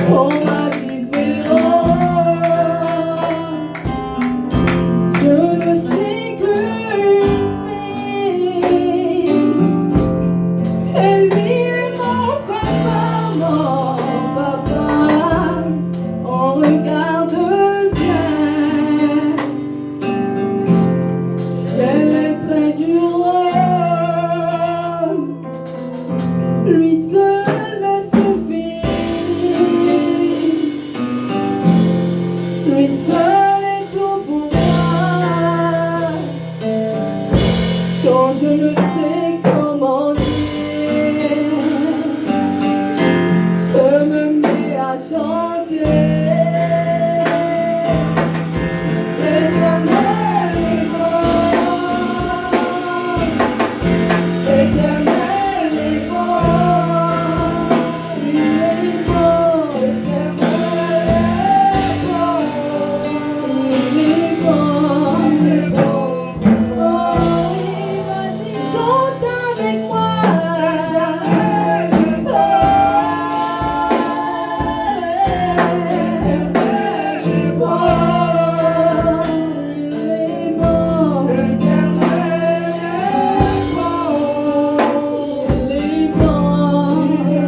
font la différence. Je ne suis qu'une fille, et lui est mon papa, on regarde bien. J'ai les traits du roi, lui seul me suffit, lui seul est tout pour moi. Quand je ne sais comment dire, je me mets à chanter. L'Éternel est bon, l'Éternel est bon, il est bon, l'Éternel est bon, il est bon pour moi. Oui, vas-y, chante avec moi. L'Éternel est bon, l'Éternel est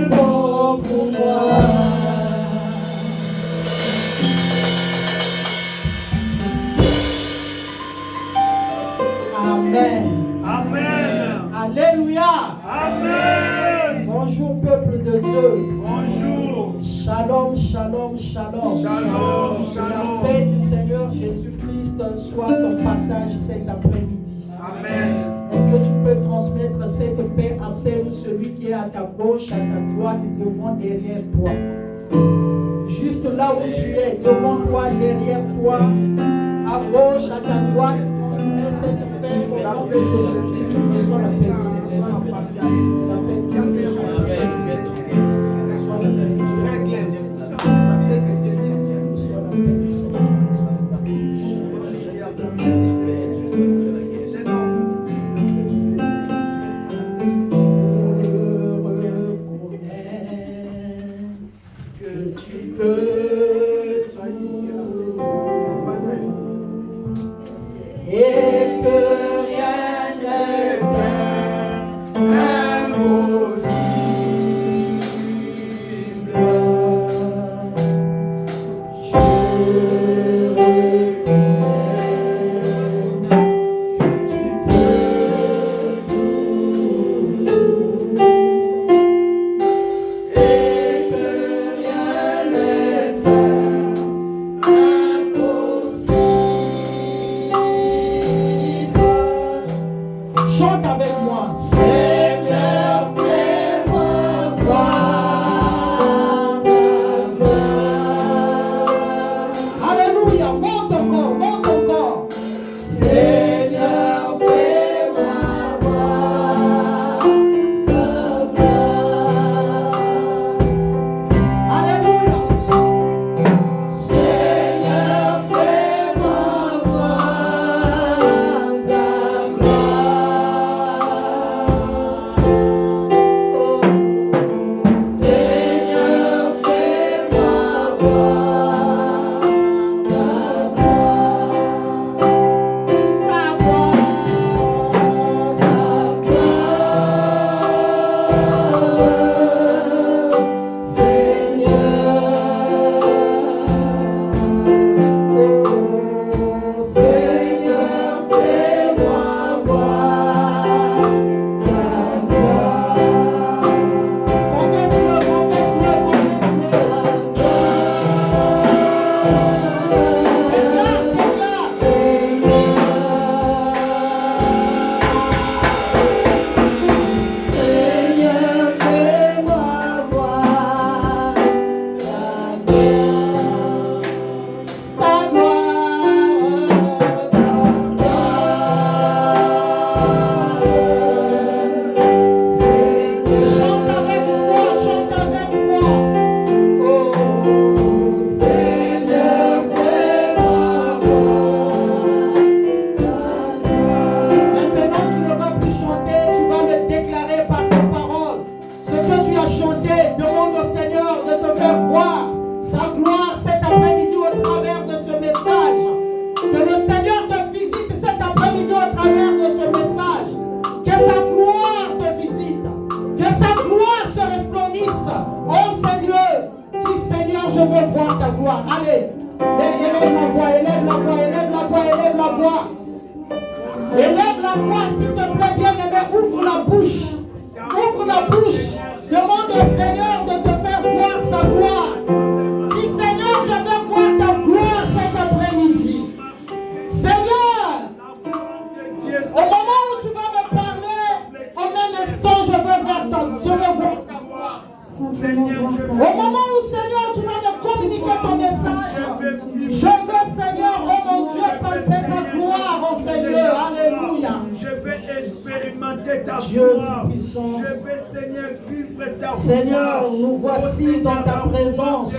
bon. Amen. Amen. Alléluia. Amen. Bonjour peuple de Dieu. Bonjour. Shalom, shalom, shalom. Shalom, Que la shalom. paix du Seigneur Jésus-Christ soit ton partage cet après-midi. Amen. Est-ce que tu peux transmettre cette paix à celle ou celui qui est à ta gauche, à ta droite, devant, derrière toi? Juste là où tu es, devant toi, derrière toi, à gauche, à ta droite, et cette paix au nom de Jésus-Christ, reçois la paix du Seigneur. La paix du Seigneur. Reçois la paix du Seigneur. Reçois la paix du Seigneur. Que tu peux tout et que rien ne t'est impossible. Je reconnais que tu peux tout et que rien ne t'est je veux voir ta gloire. Allez, élève la voix, élève la voix, élève la voix, élève la voix. Élève la voix, s'il te plaît, bien-aimé, ouvre la bouche. Ouvre la bouche. Demande au Seigneur de te faire voir sa gloire. Dis, Seigneur, je veux voir ta gloire cet après-midi. Seigneur, au moment où tu vas me parler, en un instant, je veux voir ta gloire. Au moment où, Seigneur, tu vas me communiquer ton message, je veux, Seigneur, oh mon Dieu, palper ta gloire, oh Seigneur. Alléluia. Je vais expérimenter ta Dieu gloire. puissant. Je vais, Seigneur, vivre ta gloire. Seigneur, nous voici dans ta présence.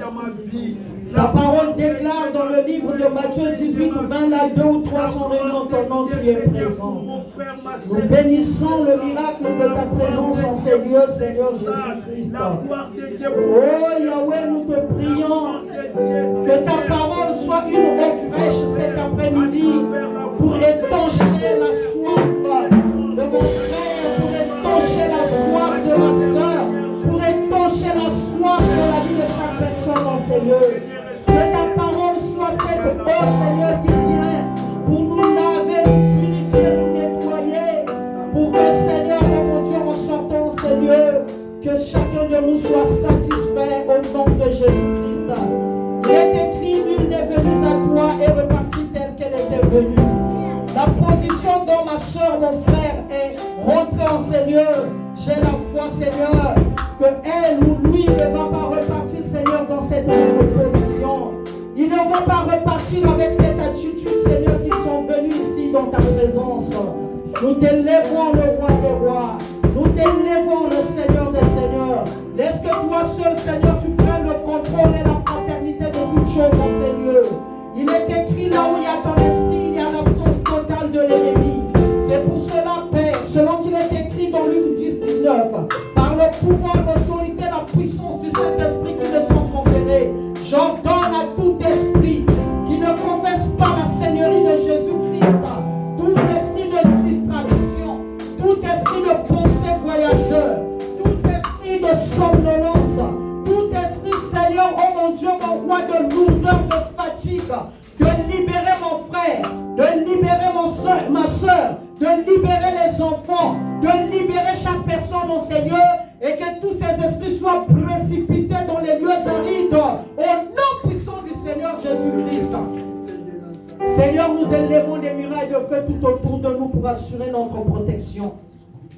Dans ma vie. La parole déclare dans le livre de Matthieu 18, 20, là 2 ou 3 sont réunis en ton nom, tu es présent. Nous bénissons le miracle de ta présence en ces lieux, Seigneur Jésus-Christ. Oh Yahweh, nous te prions que ta parole soit une eau fraîche cet après-midi pour étancher la soif de mon frère, pour étancher la soif de ma soeur, pour étancher la soif de la vie de chaque personne dans ces lieux. Que ta parole soit cette eau, Seigneur, qui vient pour nous laver, nous purifier, nous nettoyer, pour que, Seigneur, oh mon Dieu, en sortant de ces lieux, que chacun de nous soit satisfait au nom de Jésus-Christ. Il est écrit, nul n'est venu à toi et reparti telle qu'elle était venue. La position dont ma soeur, mon frère, est rentrée en ces lieux, j'ai la foi, Seigneur, que elle ou lui ne va pas repartir, Seigneur, dans cette même position. Ils ne vont pas repartir avec cette attitude, Seigneur, qu'ils sont venus ici dans ta présence. Nous t'élèvons le roi des rois. Nous t'élèvons le Seigneur des seigneurs. Laisse que toi seul, Seigneur, tu prennes le contrôle et la paternité de toutes choses dans ces lieux. Il est écrit là où il y a ton esprit, il y a l'absence totale de l'ennemi. C'est pour cela, Père, selon qu'il est écrit dans Luc 10, 19, par le pouvoir, l'autorité, la puissance du Saint-Esprit qui me sont conférés, j'ordonne à tout esprit qui ne confesse pas la Seigneurie de Jésus-Christ, tout esprit de distraction, tout esprit de pensée voyageur, tout esprit de somnolence, tout esprit, Seigneur, oh mon Dieu, mon roi, de lourdeur, de fatigue, de libérer mon frère, de libérer ma soeur, de libérer les enfants, de libérer chaque personne dans ces lieux, et que tous ces esprits soient précipités dans les lieux arides, au nom puissant du Seigneur Jésus-Christ. Seigneur, nous élevons des murailles de feu tout autour de nous pour assurer notre protection.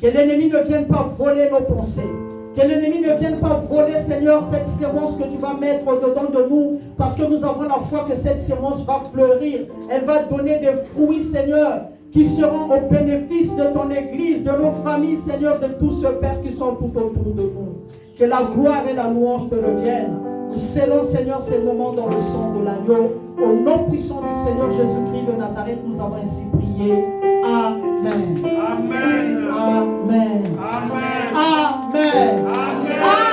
Que l'ennemi ne vienne pas voler nos pensées. Que l'ennemi ne vienne pas voler, Seigneur, cette sémence que tu vas mettre au-dedans de nous. Parce que nous avons la foi que cette sémence va fleurir. Elle va donner des fruits, Seigneur, qui seront au bénéfice de ton Église, de nos familles, Seigneur, de tous ceux, Père, qui sont tout autour de nous. Que la gloire et la louange te reviennent. Nous scellons, Seigneur, ces moments dans le sang de l'agneau. Au nom puissant du Seigneur Jésus-Christ de Nazareth, nous avons ainsi prié. Amen. Amen. Amen. Amen. Amen. Amen. Amen. Amen.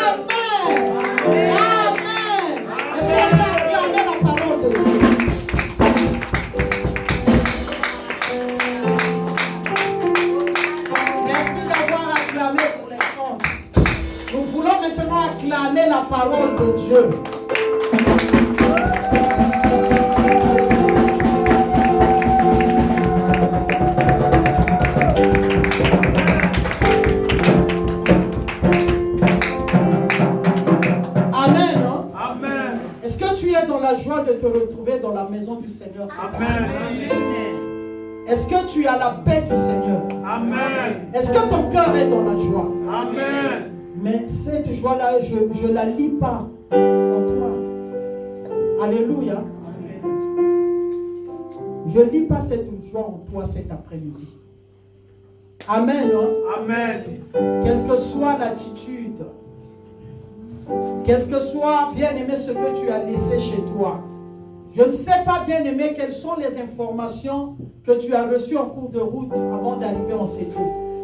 Est-ce qu'on peut acclamer la parole de Dieu? Merci d'avoir acclamé pour les chants. Nous voulons maintenant acclamer la parole de Dieu. Dans la joie de te retrouver dans la maison du Seigneur. Amen. Est-ce que tu as la paix du Seigneur? Amen. Est-ce que ton cœur est dans la joie? Amen. Mais cette joie-là, je ne la lis pas en toi. Alléluia. Je ne lis pas cette joie en toi cet après-midi. Amen. Hein? Amen. Quelle que soit l'attitude, quel que soit, bien-aimé, ce que tu as laissé chez toi. Je ne sais pas, bien-aimé, quelles sont les informations que tu as reçues en cours de route avant d'arriver en CT.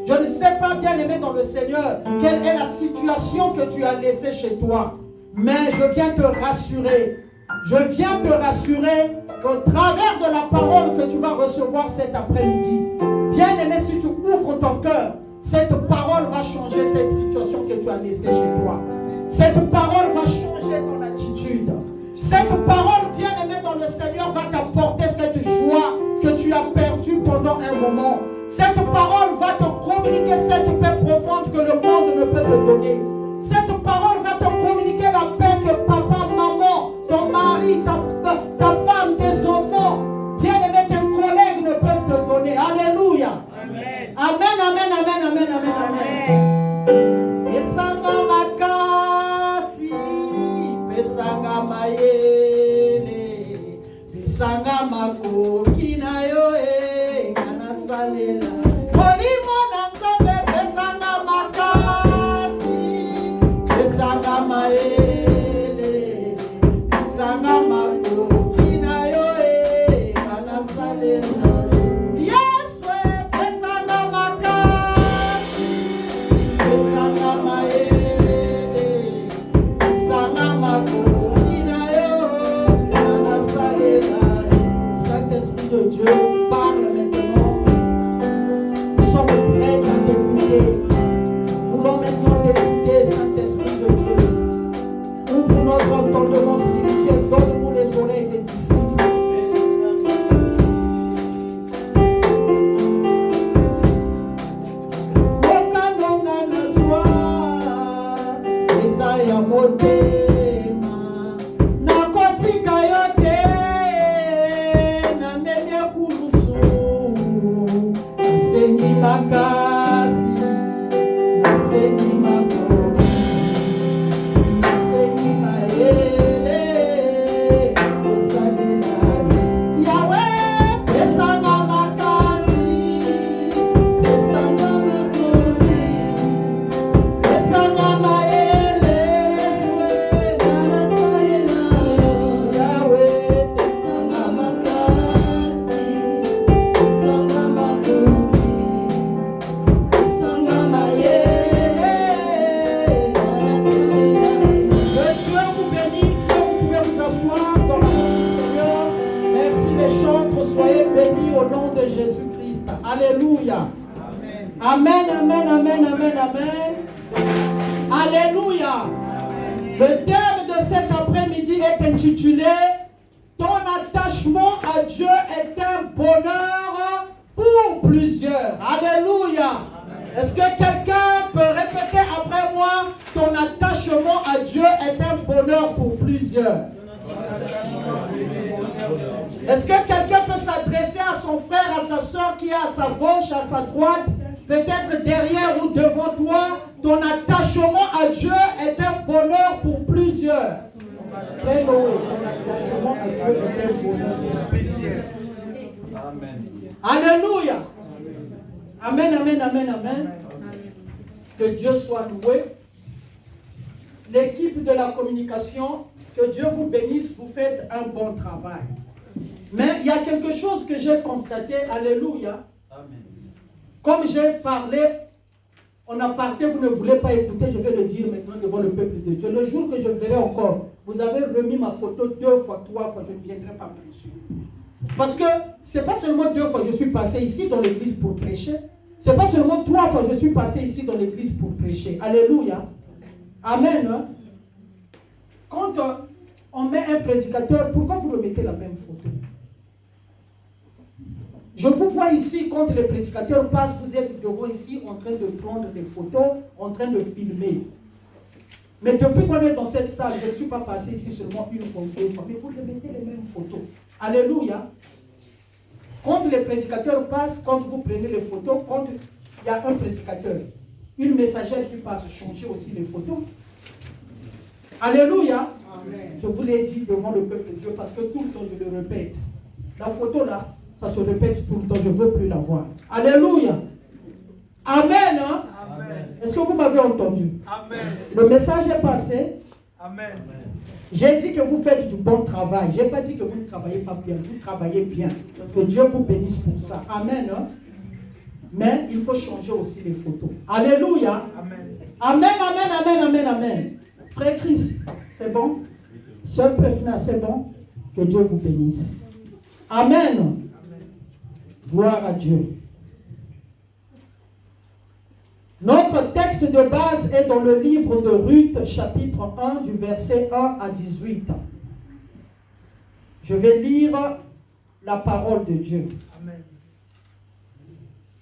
Je ne sais pas, bien-aimé dans le Seigneur, quelle est la situation que tu as laissée chez toi. Mais je viens te rassurer. Je viens te rassurer qu'au travers de la parole que tu vas recevoir cet après-midi, bien-aimé, si tu ouvres ton cœur, cette parole va changer cette situation que tu as laissée chez toi. Cette parole va changer ton attitude. pesanga mayele, pesanga makoki na yo ngana salela. Molimo na Nzambe pesanga makasi, pesanga mayele, pesanga makoki na yo ngana salela. Yesu pesanga makasi, pesanga mayele, pesanga makoki na yo ngana salela. Saint-Esprit de Dieu, parle maintenant. Nous sommes prêts à t'écouter. Nous voulons maintenant t'écouter, Saint-Esprit de Dieu. Ouvre notre entendement spirituel, donne-nous les oreilles des disciples. Okanonga na zwa, eza ya motema. Nakotika yo te, namemi kulusu. Nasengi makasi, nasengi makoki, nasengi mayele, kosalela Yahweh, pesanga makasi, pesanga makoki, pesanga mayele, nana salela Yahweh, pesanga makasi, pesanga makoki, pesanga mayele, nana salela. Que Dieu vous bénisse, vous pouvez vous asseoir dans le nom du Seigneur. Merci les chantres, soyez bénis au nom de Jésus-Christ. Alléluia. Amen, amen, amen, amen, amen. Alléluia. Le thème de cet après-midi est intitulé « Ton attachement à Dieu est un bonheur pour plusieurs ». Alléluia. Est-ce que quelqu'un peut répéter après moi « Ton attachement à Dieu est un bonheur pour plusieurs ». Est-ce que quelqu'un peut s'adresser à son frère, à sa soeur qui est à sa gauche, à sa droite, peut-être derrière ou devant toi? Ton attachement à Dieu est un bonheur pour plusieurs. Très beau. Ton attachement à Dieu est un bonheur pour plusieurs. Alléluia. Amen, amen, amen, amen. Que Dieu soit loué. L'équipe de la communication, que Dieu vous bénisse, vous faites un bon travail. Mais il y a quelque chose que j'ai constaté, alléluia. Amen. Comme j'ai parlé, on a parlé, vous ne voulez pas écouter, je vais le dire maintenant devant le peuple de Dieu. Le jour que je verrai encore, vous avez remis ma photo 2 fois, 3 fois, je ne viendrai pas prêcher. Parce que ce n'est pas seulement 2 fois que je suis passé ici dans l'église pour prêcher. Ce n'est pas seulement 3 fois que je suis passé ici dans l'église pour prêcher. Alléluia. Amen. Hein? Quand on met un prédicateur, pourquoi vous remettez la même photo? Je vous vois ici, quand les prédicateurs passent, vous êtes devant ici en train de prendre des photos, en train de filmer. Mais depuis qu'on est dans cette salle, je ne suis pas passé ici seulement une fois ou 2 fois, mais vous remettez les mêmes photos. Alléluia. Quand les prédicateurs passent, quand vous prenez les photos, quand il y a un prédicateur, une messagère qui passe, changer aussi les photos. Alléluia. Amen. Je vous l'ai dit devant le peuple de Dieu parce que tout le temps je le répète. La photo là, ça se répète tout le temps, je ne veux plus la voir. Alléluia. Amen. Hein? Amen. Est-ce que vous m'avez entendu? Amen. Le message est passé. Amen. J'ai dit que vous faites du bon travail. Je n'ai pas dit que vous ne travaillez pas bien. Vous travaillez bien. Que Dieu vous bénisse pour ça. Amen. Hein? Mais il faut changer aussi les photos. Alléluia. Amen. Amen, amen, amen, amen, amen. Frère Christ, c'est bon? Sœur Prefna, c'est bon? Que Dieu vous bénisse. Amen. Amen. Gloire à Dieu. Notre texte de base est dans le livre de Ruth, chapitre 1, du verset 1 à 18. Je vais lire la parole de Dieu. Amen.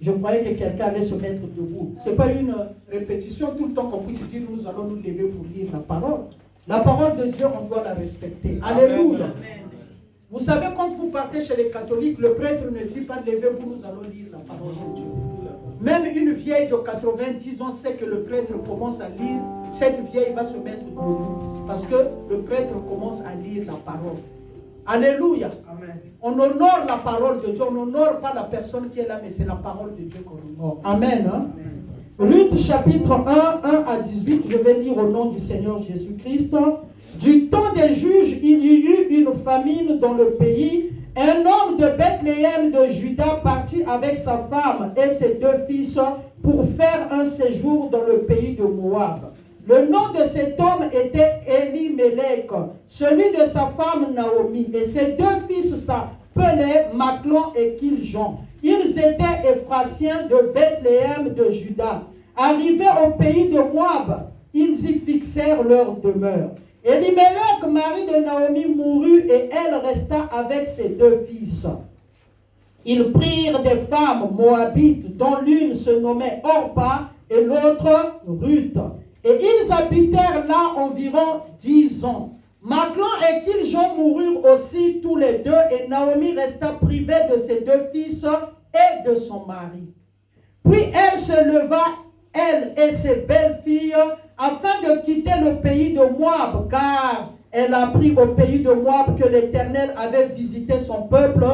Je croyais que quelqu'un allait se mettre debout. Ce n'est pas une répétition tout le temps qu'on puisse dire nous allons nous lever pour lire la parole. La parole de Dieu, on doit la respecter. Alléluia. Amen. Vous savez, quand vous partez chez les catholiques, le prêtre ne dit pas levez-vous, nous allons lire la parole de Dieu. Même une vieille de 90 ans sait que le prêtre commence à lire cette vieille va se mettre debout. Parce que le prêtre commence à lire la parole. Alléluia. Amen. On honore la parole de Dieu. On n'honore pas la personne qui est là, mais c'est la parole de Dieu qu'on honore. Amen. Hein? Ruth chapitre 1 à 18, je vais lire au nom du Seigneur Jésus-Christ. Du temps des juges, il y eut une famine dans le pays. Un homme de Bethléem de Juda partit avec sa femme et ses 2 fils pour faire un séjour dans le pays de Moab. Le nom de cet homme était Elimelech, celui de sa femme Naomi, et ses 2 fils s'appelaient Maclon et Kiljon. Ils étaient Éphrasiens de Bethléem de Juda. Arrivés au pays de Moab, ils y fixèrent leur demeure. Elimelech, mari de Naomi, mourut et elle resta avec ses 2 fils. Ils prirent des femmes moabites, dont l'une se nommait Orpa et l'autre Ruth. Et ils habitèrent là environ 10 ans. Maclon et Kiljon moururent aussi tous les 2 et Naomi resta privée de ses 2 fils et de son mari. Puis elle se leva, elle et ses belles-filles, afin de quitter le pays de Moab, car elle apprit au pays de Moab que l'Éternel avait visité son peuple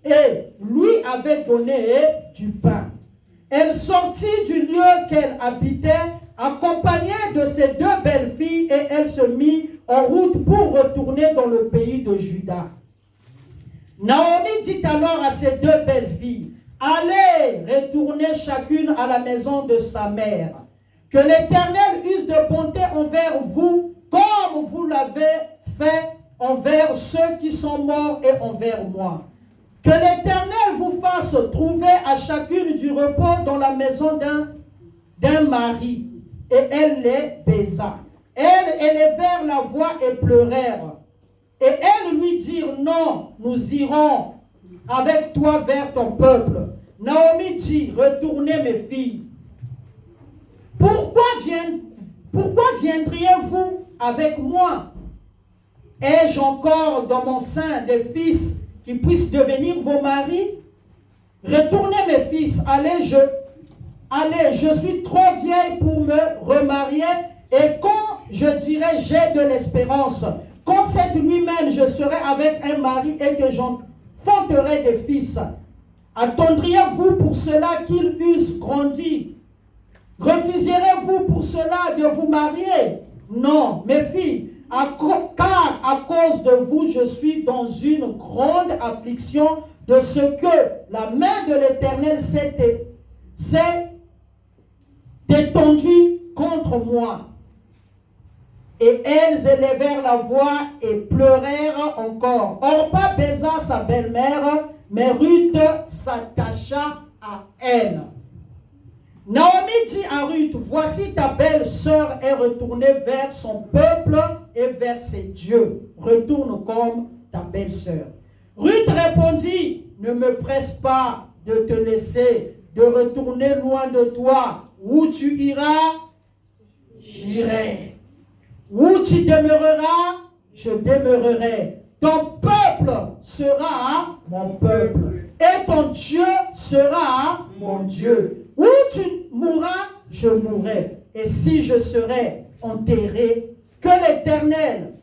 et lui avait donné du pain. Elle sortit du lieu qu'elle habitait, accompagnée de ses 2 belles-filles, et elle se mit en route pour retourner dans le pays de Juda. Naomi dit alors à ses 2 belles-filles, « Allez, retournez chacune à la maison de sa mère. Que l'Éternel use de bonté envers vous, comme vous l'avez fait envers ceux qui sont morts et envers moi. Que l'Éternel vous fasse trouver à chacune du repos dans la maison d'un mari. » Et elle les baisa. Elles élevèrent la voix et pleurèrent. Et elles lui dirent, « Non, nous irons avec toi vers ton peuple. » Naomi dit, « Retournez mes filles. Pourquoi viendriez-vous avec moi? Ai-je encore dans mon sein des fils qui puissent devenir vos maris? Retournez mes fils, allez, je suis trop vieille pour me remarier, et quand je dirai j'ai de l'espérance, quand cette nuit même je serai avec un mari et que j'enfanterai des fils, attendriez-vous pour cela qu'ils eussent grandi? Refuserez-vous pour cela de vous marier? Non, mes filles, car à cause de vous, je suis dans une grande affliction de ce que la main de l'Éternel s'est étendue contre moi. Et elles élevèrent la voix et pleurèrent encore. Orpa baisa sa belle-mère, mais Ruth s'attacha à elle. Naomi dit à Ruth, voici ta belle-sœur est retournée vers son peuple et vers ses dieux. Retourne comme ta belle-sœur. Ruth répondit, ne me presse pas de te laisser, de retourner loin de toi. Où tu iras, j'irai. Où tu demeureras, je demeurerai. Ton peuple sera mon peuple et ton Dieu sera mon Dieu. Où tu mourras, je mourrai. Et si je serai enterré, que l'Éternel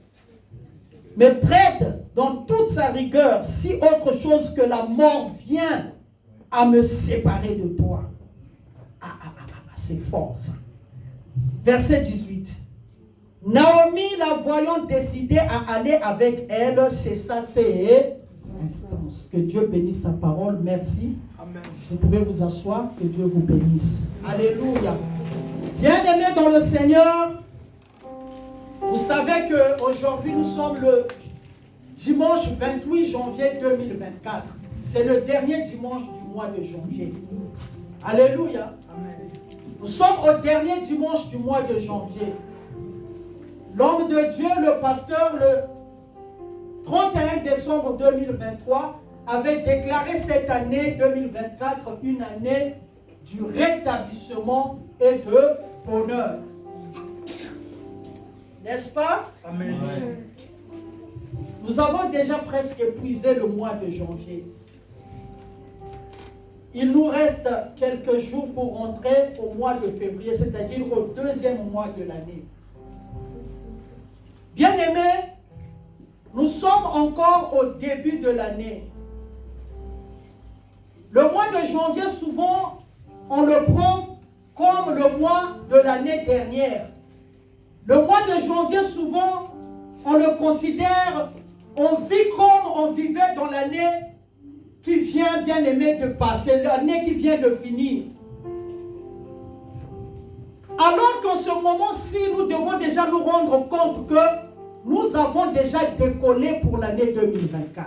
me traite dans toute sa rigueur, si autre chose que la mort vient à me séparer de toi. C'est fort ça. Verset 18. Naomi, la voyant décidée à aller avec elle, cessa ses instances. Que Dieu bénisse sa parole. Merci. Amen. Vous pouvez vous asseoir. Que Dieu vous bénisse. Alléluia. Bien-aimés dans le Seigneur, vous savez qu'aujourd'hui nous sommes le dimanche 28 janvier 2024. C'est le dernier dimanche du mois de janvier. Alléluia. Amen. Nous sommes au dernier dimanche du mois de janvier. L'homme de Dieu, le pasteur, le 31 décembre 2023, avait déclaré cette année 2024 une année du rétablissement et de bonheur. N'est-ce pas? Amen. Nous avons déjà presque épuisé le mois de janvier. Il nous reste quelques jours pour rentrer au mois de février, c'est-à-dire au deuxième mois de l'année. Bien-aimés, nous sommes encore au début de l'année. Le mois de janvier, souvent, on le prend comme le mois de l'année dernière. Le mois de janvier, souvent, on le considère, on vit comme on vivait dans l'année qui vient, bien aimé, de passer, l'année qui vient de finir. Alors qu'en ce moment-ci, nous devons déjà nous rendre compte que nous avons déjà décollé pour l'année 2024.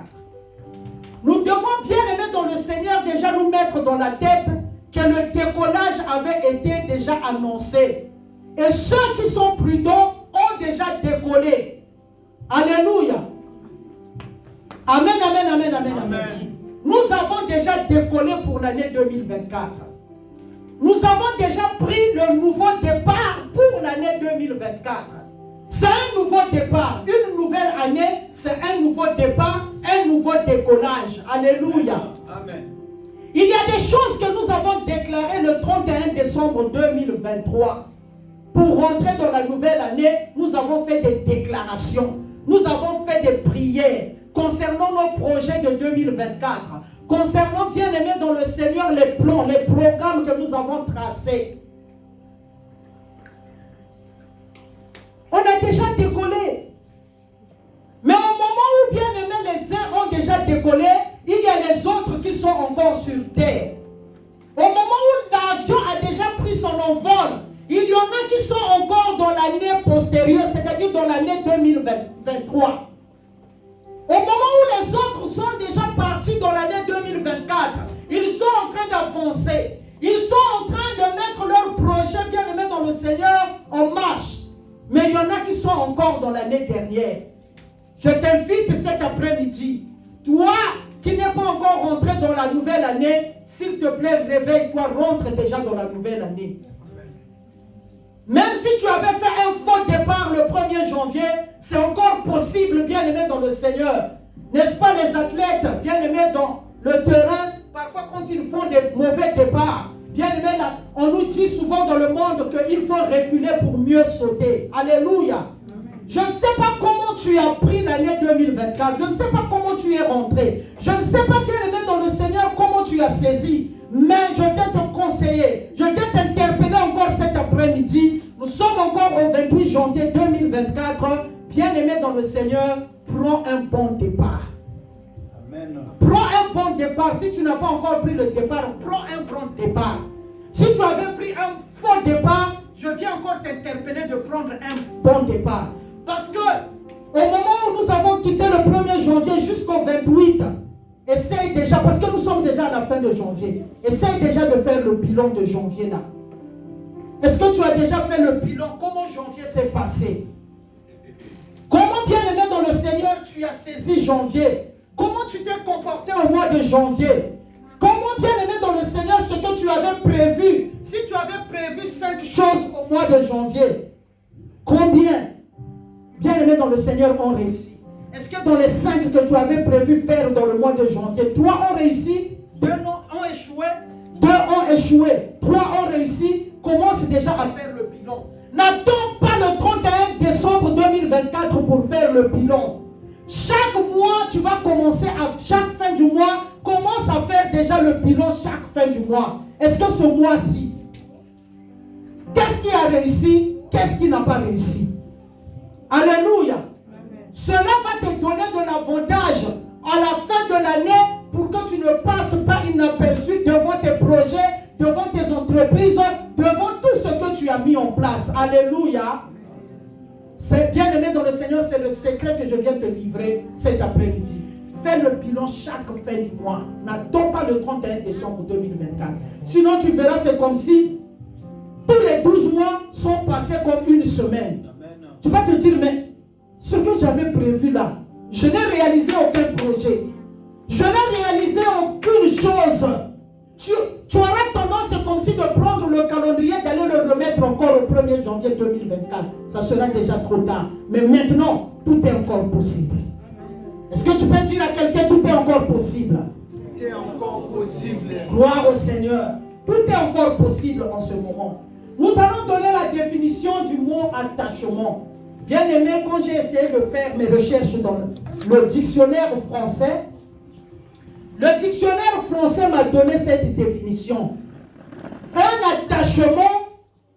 Nous devons, bien aimé dans le Seigneur, déjà nous mettre dans la tête que le décollage avait été déjà annoncé. Et ceux qui sont prudents ont déjà décollé. Alléluia. Amen, amen, amen, amen, amen. Nous avons déjà décollé pour l'année 2024. Nous avons déjà pris le nouveau départ pour l'année 2024. C'est un nouveau départ. Une nouvelle année, c'est un nouveau départ, un nouveau décollage. Alléluia. Amen. Il y a des choses que nous avons déclarées le 31 décembre 2023. Pour rentrer dans la nouvelle année, nous avons fait des déclarations. Nous avons fait des prières concernant nos projets de 2024. Concernant, bien aimé dans le Seigneur, les plans, les programmes que nous avons tracés. On a déjà décollé. Mais au moment où, bien aimé, les uns ont déjà décollé, il y a les autres qui sont encore sur terre. Au moment où l'avion a déjà pris son envol, il y en a qui sont encore dans l'année postérieure, c'est-à-dire dans l'année 2023. Au moment où les autres sont déjà partis dans l'année 2024, ils sont en train d'avancer. Ils sont en train de mettre leur projet, bien aimé dans le Seigneur, en marche. Mais il y en a qui sont encore dans l'année dernière. Je t'invite cet après-midi, toi qui n'es pas encore rentré dans la nouvelle année, s'il te plaît, réveille-toi, rentre déjà dans la nouvelle année. Même si tu avais fait un faux départ le 1er janvier, c'est encore possible, bien aimé dans le Seigneur. N'est-ce pas les athlètes, bien aimés dans le terrain, parfois quand ils font des mauvais départs, bien aimé, on nous dit souvent dans le monde qu'il faut reculer pour mieux sauter. Alléluia. Je ne sais pas comment tu as pris l'année 2024. Je ne sais pas comment tu es rentré. Je ne sais pas, bien aimé dans le Seigneur, comment tu as saisi. Mais je vais te conseiller. Je vais t'interpeller encore cet après-midi. Nous sommes encore au 28 janvier 2024. Bien aimé dans le Seigneur, prends un bon départ. Amen. Prends un bon départ. Si tu n'as pas encore pris le départ, prends un bon départ. Si tu avais pris un faux départ, je viens encore t'interpeller de prendre un bon départ. Parce que au moment où nous avons quitté le 1er janvier jusqu'au 28, essaye déjà, parce que nous sommes déjà à la fin de janvier, essaye déjà de faire le bilan de janvier là. Est-ce que tu as déjà fait le bilan? Comment janvier s'est passé? Comment, bien aimé dans le Seigneur, tu as saisi janvier? Comment tu t'es comporté au mois de janvier? Comment, bien aimé dans le Seigneur, ce que tu avais prévu? Si tu avais prévu 5 choses au mois de janvier, combien, bien aimé dans le Seigneur, ont réussi? Est-ce que dans les 5 que tu avais prévu faire dans le mois de janvier, 3 ont réussi, 2 ont échoué, 2 ont échoué, 3 ont réussi? Commence déjà à faire le bilan. N'attends pas le 31 décembre 2024 pour faire le bilan. Chaque mois, tu vas commencer à chaque fin du mois, commence à faire déjà le bilan chaque fin du mois. Est-ce que ce mois-ci, qu'est-ce qui a réussi? Qu'est-ce qui n'a pas réussi? Alléluia. Amen. Cela va te donner de l'avantage à la fin de l'année pour que tu ne passes pas inaperçu devant tes projets, devant tes entreprises, devant tout ce que tu as mis en place. Alléluia. C'est bien aimé dans le Seigneur, c'est le secret que je viens te livrer cet après-midi. Fais le bilan chaque fin du mois. N'attends pas le 31 décembre 2024. Sinon, tu verras, c'est comme si tous les 12 mois sont passés comme une semaine. Amen. Tu vas te dire, mais ce que j'avais prévu là, je n'ai réalisé aucun projet. Je n'ai réalisé aucune chose. Tu auras tendance comme si de prendre le calendrier, d'aller le remettre encore au 1er janvier 2024. Ça sera déjà trop tard. Mais maintenant, tout est encore possible. Est-ce que tu peux dire à quelqu'un, tout est encore possible? Tout est encore possible. Gloire au Seigneur. Tout est encore possible en ce moment. Nous allons donner la définition du mot attachement. Bien aimé, quand j'ai essayé de faire mes recherches dans le dictionnaire français, le dictionnaire français m'a donné cette définition. Un attachement,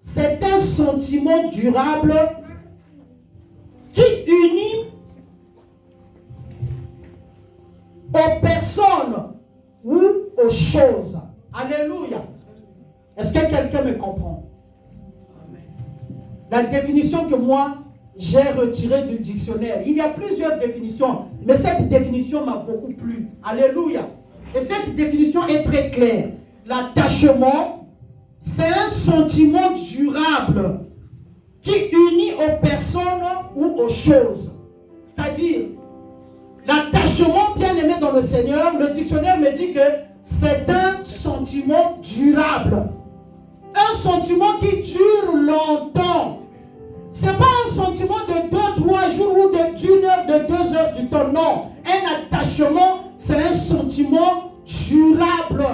c'est un sentiment durable qui unit aux personnes ou aux choses. Alléluia. Est-ce que quelqu'un me comprend? La définition que moi, j'ai retirée du dictionnaire. Il y a plusieurs définitions, mais cette définition m'a beaucoup plu. Alléluia. Et cette définition est très claire. L'attachement, c'est un sentiment durable qui unit aux personnes ou aux choses. C'est-à-dire, l'attachement, bien aimé dans le Seigneur, le dictionnaire me dit que c'est un sentiment durable. Un sentiment qui dure longtemps. Ce n'est pas un sentiment de 2-3 jours ou d'une heure, de 2 heures du temps. Non. Un attachement, c'est un sentiment durable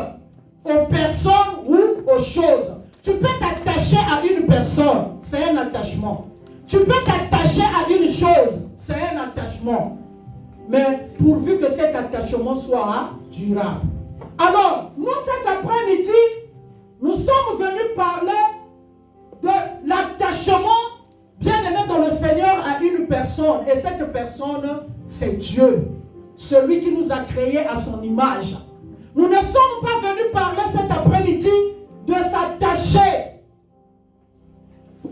aux personnes ou aux choses. Tu peux t'attacher à une personne, c'est un attachement. Tu peux t'attacher à une chose, c'est un attachement. Mais pourvu que cet attachement soit durable. Alors, nous cet après-midi, nous sommes venus parler de l'attachement bien-aimé dans le Seigneur à une personne. Et cette personne, c'est Dieu. Celui qui nous a créés à son image. Nous ne sommes pas venus parler cet après-midi de s'attacher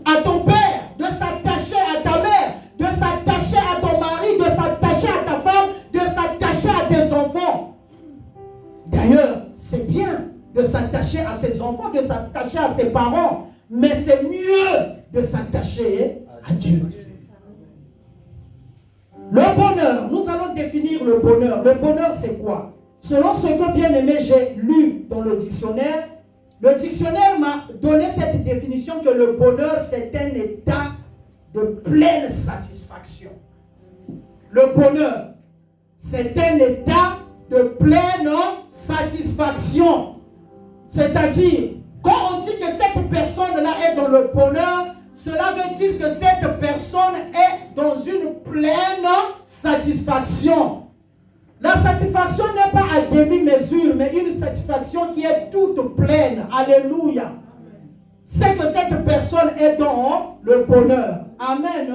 à ton père, de s'attacher à ta mère, de s'attacher à ton mari, de s'attacher à ta femme, de s'attacher à tes enfants. D'ailleurs, c'est bien de s'attacher à ses enfants, de s'attacher à ses parents, mais c'est mieux de s'attacher à Dieu. Le bonheur, nous allons définir le bonheur. Le bonheur, c'est quoi? Selon ce que bien aimé j'ai lu dans le dictionnaire m'a donné cette définition que le bonheur, c'est un état de pleine satisfaction. Le bonheur, c'est un état de pleine satisfaction. C'est-à-dire, quand on dit que cette personne-là est dans le bonheur, cela veut dire que cette personne est dans une pleine satisfaction. La satisfaction n'est pas à demi-mesure, mais une satisfaction qui est toute pleine. Alléluia. C'est que cette personne est dans le bonheur. Amen.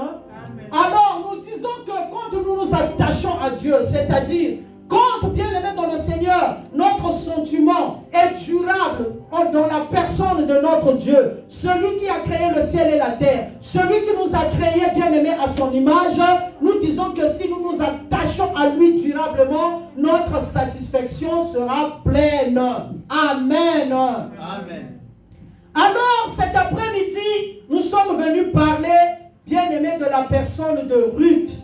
Alors, nous disons que quand nous nous attachons à Dieu, c'est-à-dire, quand, bien aimé dans le Seigneur, notre sentiment est durable dans la personne de notre Dieu, celui qui a créé le ciel et la terre, celui qui nous a créés, bien aimé, à son image, nous disons que si nous nous attachons à lui durablement, notre satisfaction sera pleine. Amen. Amen. Alors, cet après-midi, nous sommes venus parler, bien aimé, de la personne de Ruth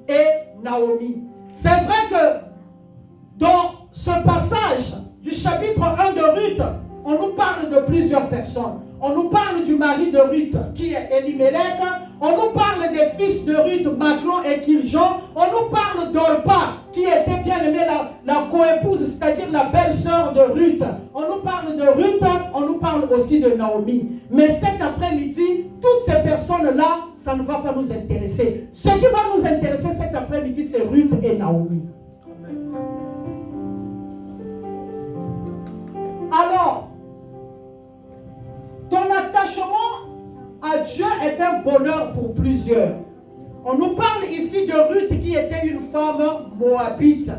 et Naomi. C'est vrai que dans ce passage du chapitre 1 de Ruth, on nous parle de plusieurs personnes. On nous parle du mari de Ruth qui est Elimelech. On nous parle des fils de Ruth, Machlon et Kiljon. On nous parle d'Orpa qui était bien aimée la coépouse, c'est-à-dire la belle-sœur de Ruth. On nous parle de Ruth, on nous parle aussi de Naomi. Mais cet après-midi, toutes ces personnes-là, ça ne va pas nous intéresser. Ce qui va nous intéresser cet après-midi, c'est Ruth et Naomi. Alors, ton attachement à Dieu est un bonheur pour plusieurs. On nous parle ici de Ruth qui était une femme moabite.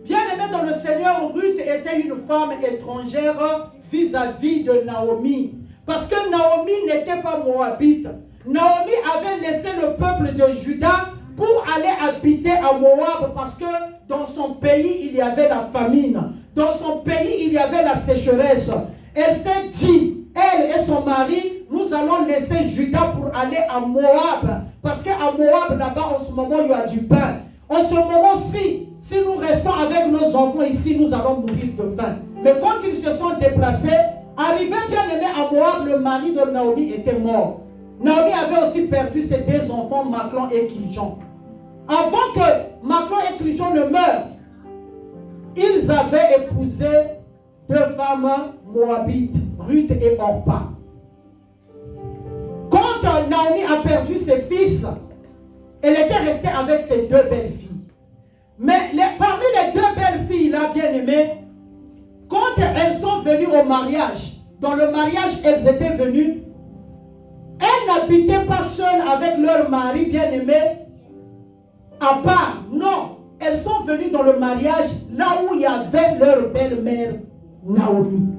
Bien aimée dans le Seigneur, Ruth était une femme étrangère vis-à-vis de Naomi. Parce que Naomi n'était pas moabite. Naomi avait laissé le peuple de Juda pour aller habiter à Moab parce que dans son pays, il y avait la famine. Dans son pays, il y avait la sécheresse. Elle s'est dit, elle et son mari, nous allons laisser Juda pour aller à Moab. Parce qu'à Moab, là-bas, en ce moment, il y a du pain. En ce moment-ci, si nous restons avec nos enfants ici, nous allons mourir de faim. Mais quand ils se sont déplacés, arrivé bien aimé à Moab, le mari de Naomi était mort. Naomi avait aussi perdu ses 2 enfants, Machlon et Kiljon. Avant que Machlon et Kiljon ne meurent, ils avaient épousé 2 femmes moabites, Ruth et Orpa. Quand Naomi a perdu ses fils, elle était restée avec ses 2 belles filles. Mais parmi les 2 belles filles là, bien aimées, quand elles sont venues au mariage, dans le mariage elles étaient venues, elles n'habitaient pas seules avec leur mari bien aimé à part. Non, elles sont venues dans le mariage là où il y avait leur belle-mère Naomi.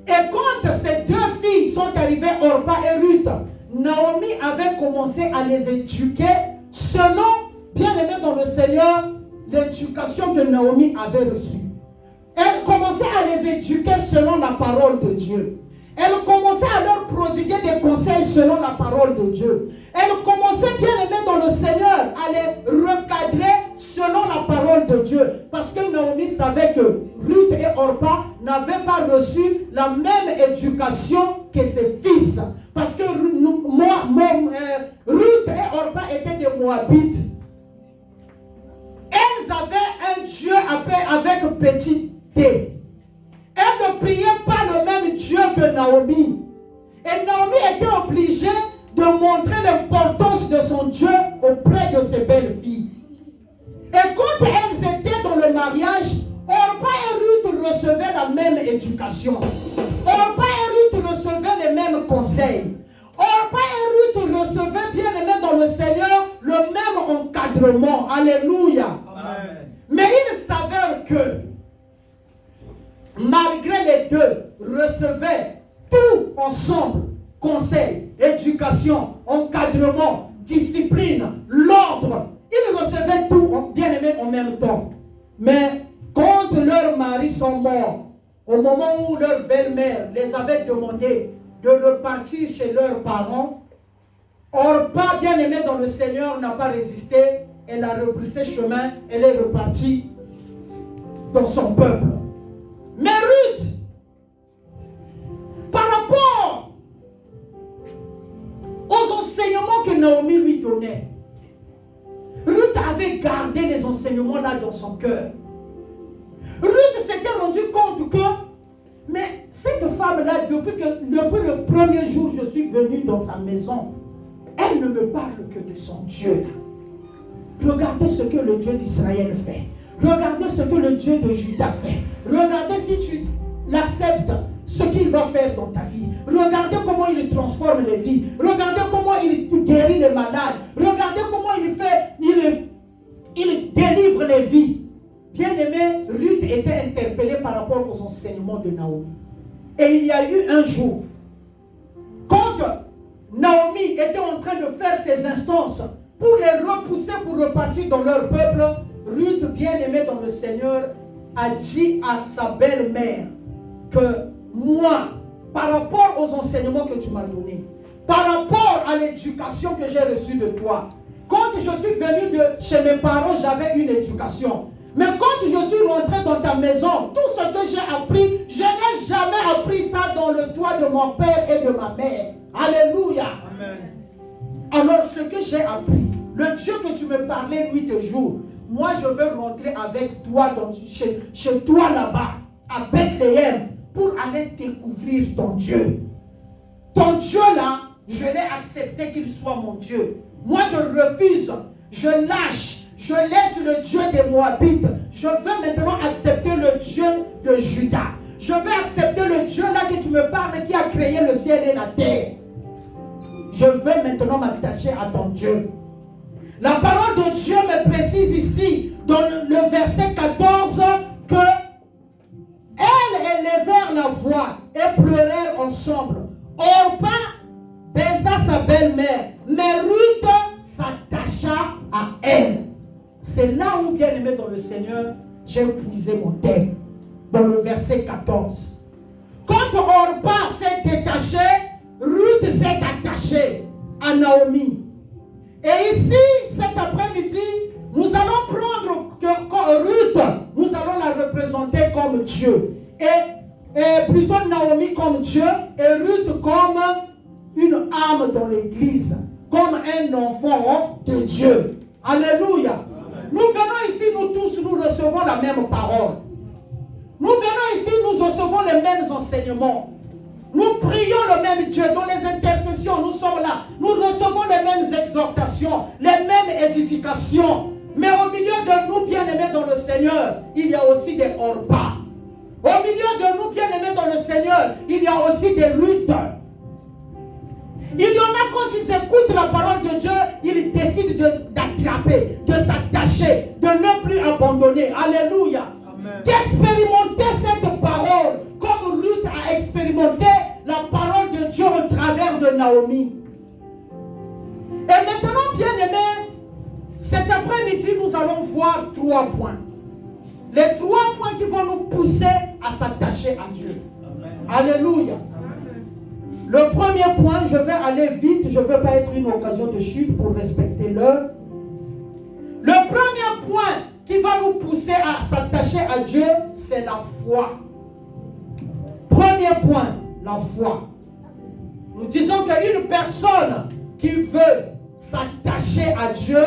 Et quand ces 2 filles sont arrivées, Orpa et Ruth, Naomi avait commencé à les éduquer selon, bien aimé dans le Seigneur, l'éducation que Naomi avait reçue. Elle commençait à les éduquer selon la parole de Dieu. Elle commençait à leur prodiguer des conseils selon la parole de Dieu. Elle commençait, bien aimé dans le Seigneur, à les recadrer selon la parole de Dieu. Parce que Naomi savait que Ruth et Orpa n'avaient pas reçu la même éducation que ses fils. Parce que Ruth et Orpa étaient des Moabites. Elles avaient un Dieu avec petit D. Elles ne priaient pas le même Dieu que Naomi. Et Naomi était obligée de montrer l'importance de son Dieu auprès de ses belles filles. Et quand elles étaient dans le mariage, Orpa et Ruth recevaient la même éducation. Orpa et Ruth recevaient les mêmes conseils. Orpa et Ruth recevaient, bien aimé dans le Seigneur, le même encadrement. Alléluia. Amen. Mais il s'avère que malgré les 2 recevaient tout ensemble, conseil, éducation, encadrement, discipline, l'ordre. Ils recevaient tout, bien aimé, en même temps. Mais quand leurs maris sont morts, au moment où leur belle-mère les avait demandé de repartir chez leurs parents, Orpa, bien aimé dans le Seigneur, n'a pas résisté. Elle a rebroussé chemin, elle est repartie dans son peuple. Mais Ruth, par rapport aux enseignements que Naomi lui donnait, Ruth avait gardé les enseignements là dans son cœur. Ruth s'était rendu compte que, mais cette femme-là, depuis le premier jour où je suis venu dans sa maison, elle ne me parle que de son Dieu. Regardez ce que le Dieu d'Israël fait. Regardez ce que le Dieu de Juda fait. Regardez si tu l'acceptes, ce qu'il va faire dans ta vie. Regardez comment il transforme les vies. Regardez comment il guérit les malades. Regardez comment il délivre les vies. Bien aimé, Ruth était interpellée par rapport aux enseignements de Naomi. Et il y a eu un jour, quand Naomi était en train de faire ses instances pour les repousser pour repartir dans leur peuple, Ruth, bien aimée dans le Seigneur, a dit à sa belle-mère que moi, par rapport aux enseignements que tu m'as donnés, par rapport à l'éducation que j'ai reçue de toi, quand je suis venu de chez mes parents, j'avais une éducation. Mais quand je suis rentré dans ta maison, tout ce que j'ai appris, je n'ai jamais appris ça dans le toit de mon père et de ma mère. Alléluia. Amen. Alors ce que j'ai appris, le Dieu que tu me parlais nuit et jour, moi je veux rentrer avec toi chez toi là-bas, à Bethléem, pour aller découvrir ton Dieu. Ton Dieu là, je l'ai accepté qu'il soit mon Dieu. Moi je refuse, je lâche, je laisse le Dieu des Moabites. Je veux maintenant accepter le Dieu de Juda. Je veux accepter le Dieu là que tu me parles, qui a créé le ciel et la terre. Je veux maintenant m'attacher à ton Dieu. La parole de Dieu me précise ici, dans le verset 14, que elles élevèrent la voix et pleurèrent ensemble. Orpa baisa sa belle-mère, mais Ruth s'attacha à elle. C'est là où, bien aimé dans le Seigneur, j'ai puisé mon thème, dans le verset 14. Quand Orpa s'est détaché, Ruth s'est attachée à Naomi. Et ici, cet après-midi, nous allons prendre Ruth, nous allons la représenter comme Dieu. Et plutôt Naomi comme Dieu et Ruth comme une âme dans l'église, comme un enfant de Dieu. Alléluia. Amen. Nous venons ici, nous tous, nous recevons la même parole. Nous venons ici, nous recevons les mêmes enseignements. Nous prions le même Dieu. Dans les intercessions, nous sommes là. Nous recevons les mêmes exhortations, les mêmes édifications. Mais au milieu de nous, bien-aimés dans le Seigneur, il y a aussi des hors-pas. Au milieu de nous, bien-aimés dans le Seigneur, il y a aussi des luttes. Il y en a quand ils écoutent la parole de Dieu, ils décident d'attraper, de s'attacher, de ne plus abandonner. Alléluia. Amen. D'expérimenter cette parole comme Ruth a expérimenté la parole de Dieu au travers de Naomi. Et maintenant, bien-aimés, cet après-midi, nous allons voir 3 points. Les 3 points qui vont nous pousser à s'attacher à Dieu. Amen. Alléluia. Le premier point, je vais aller vite, je ne veux pas être une occasion de chute pour respecter l'heure. Le premier point qui va nous pousser à s'attacher à Dieu, c'est la foi. Premier point, la foi. Nous disons qu'une personne qui veut s'attacher à Dieu,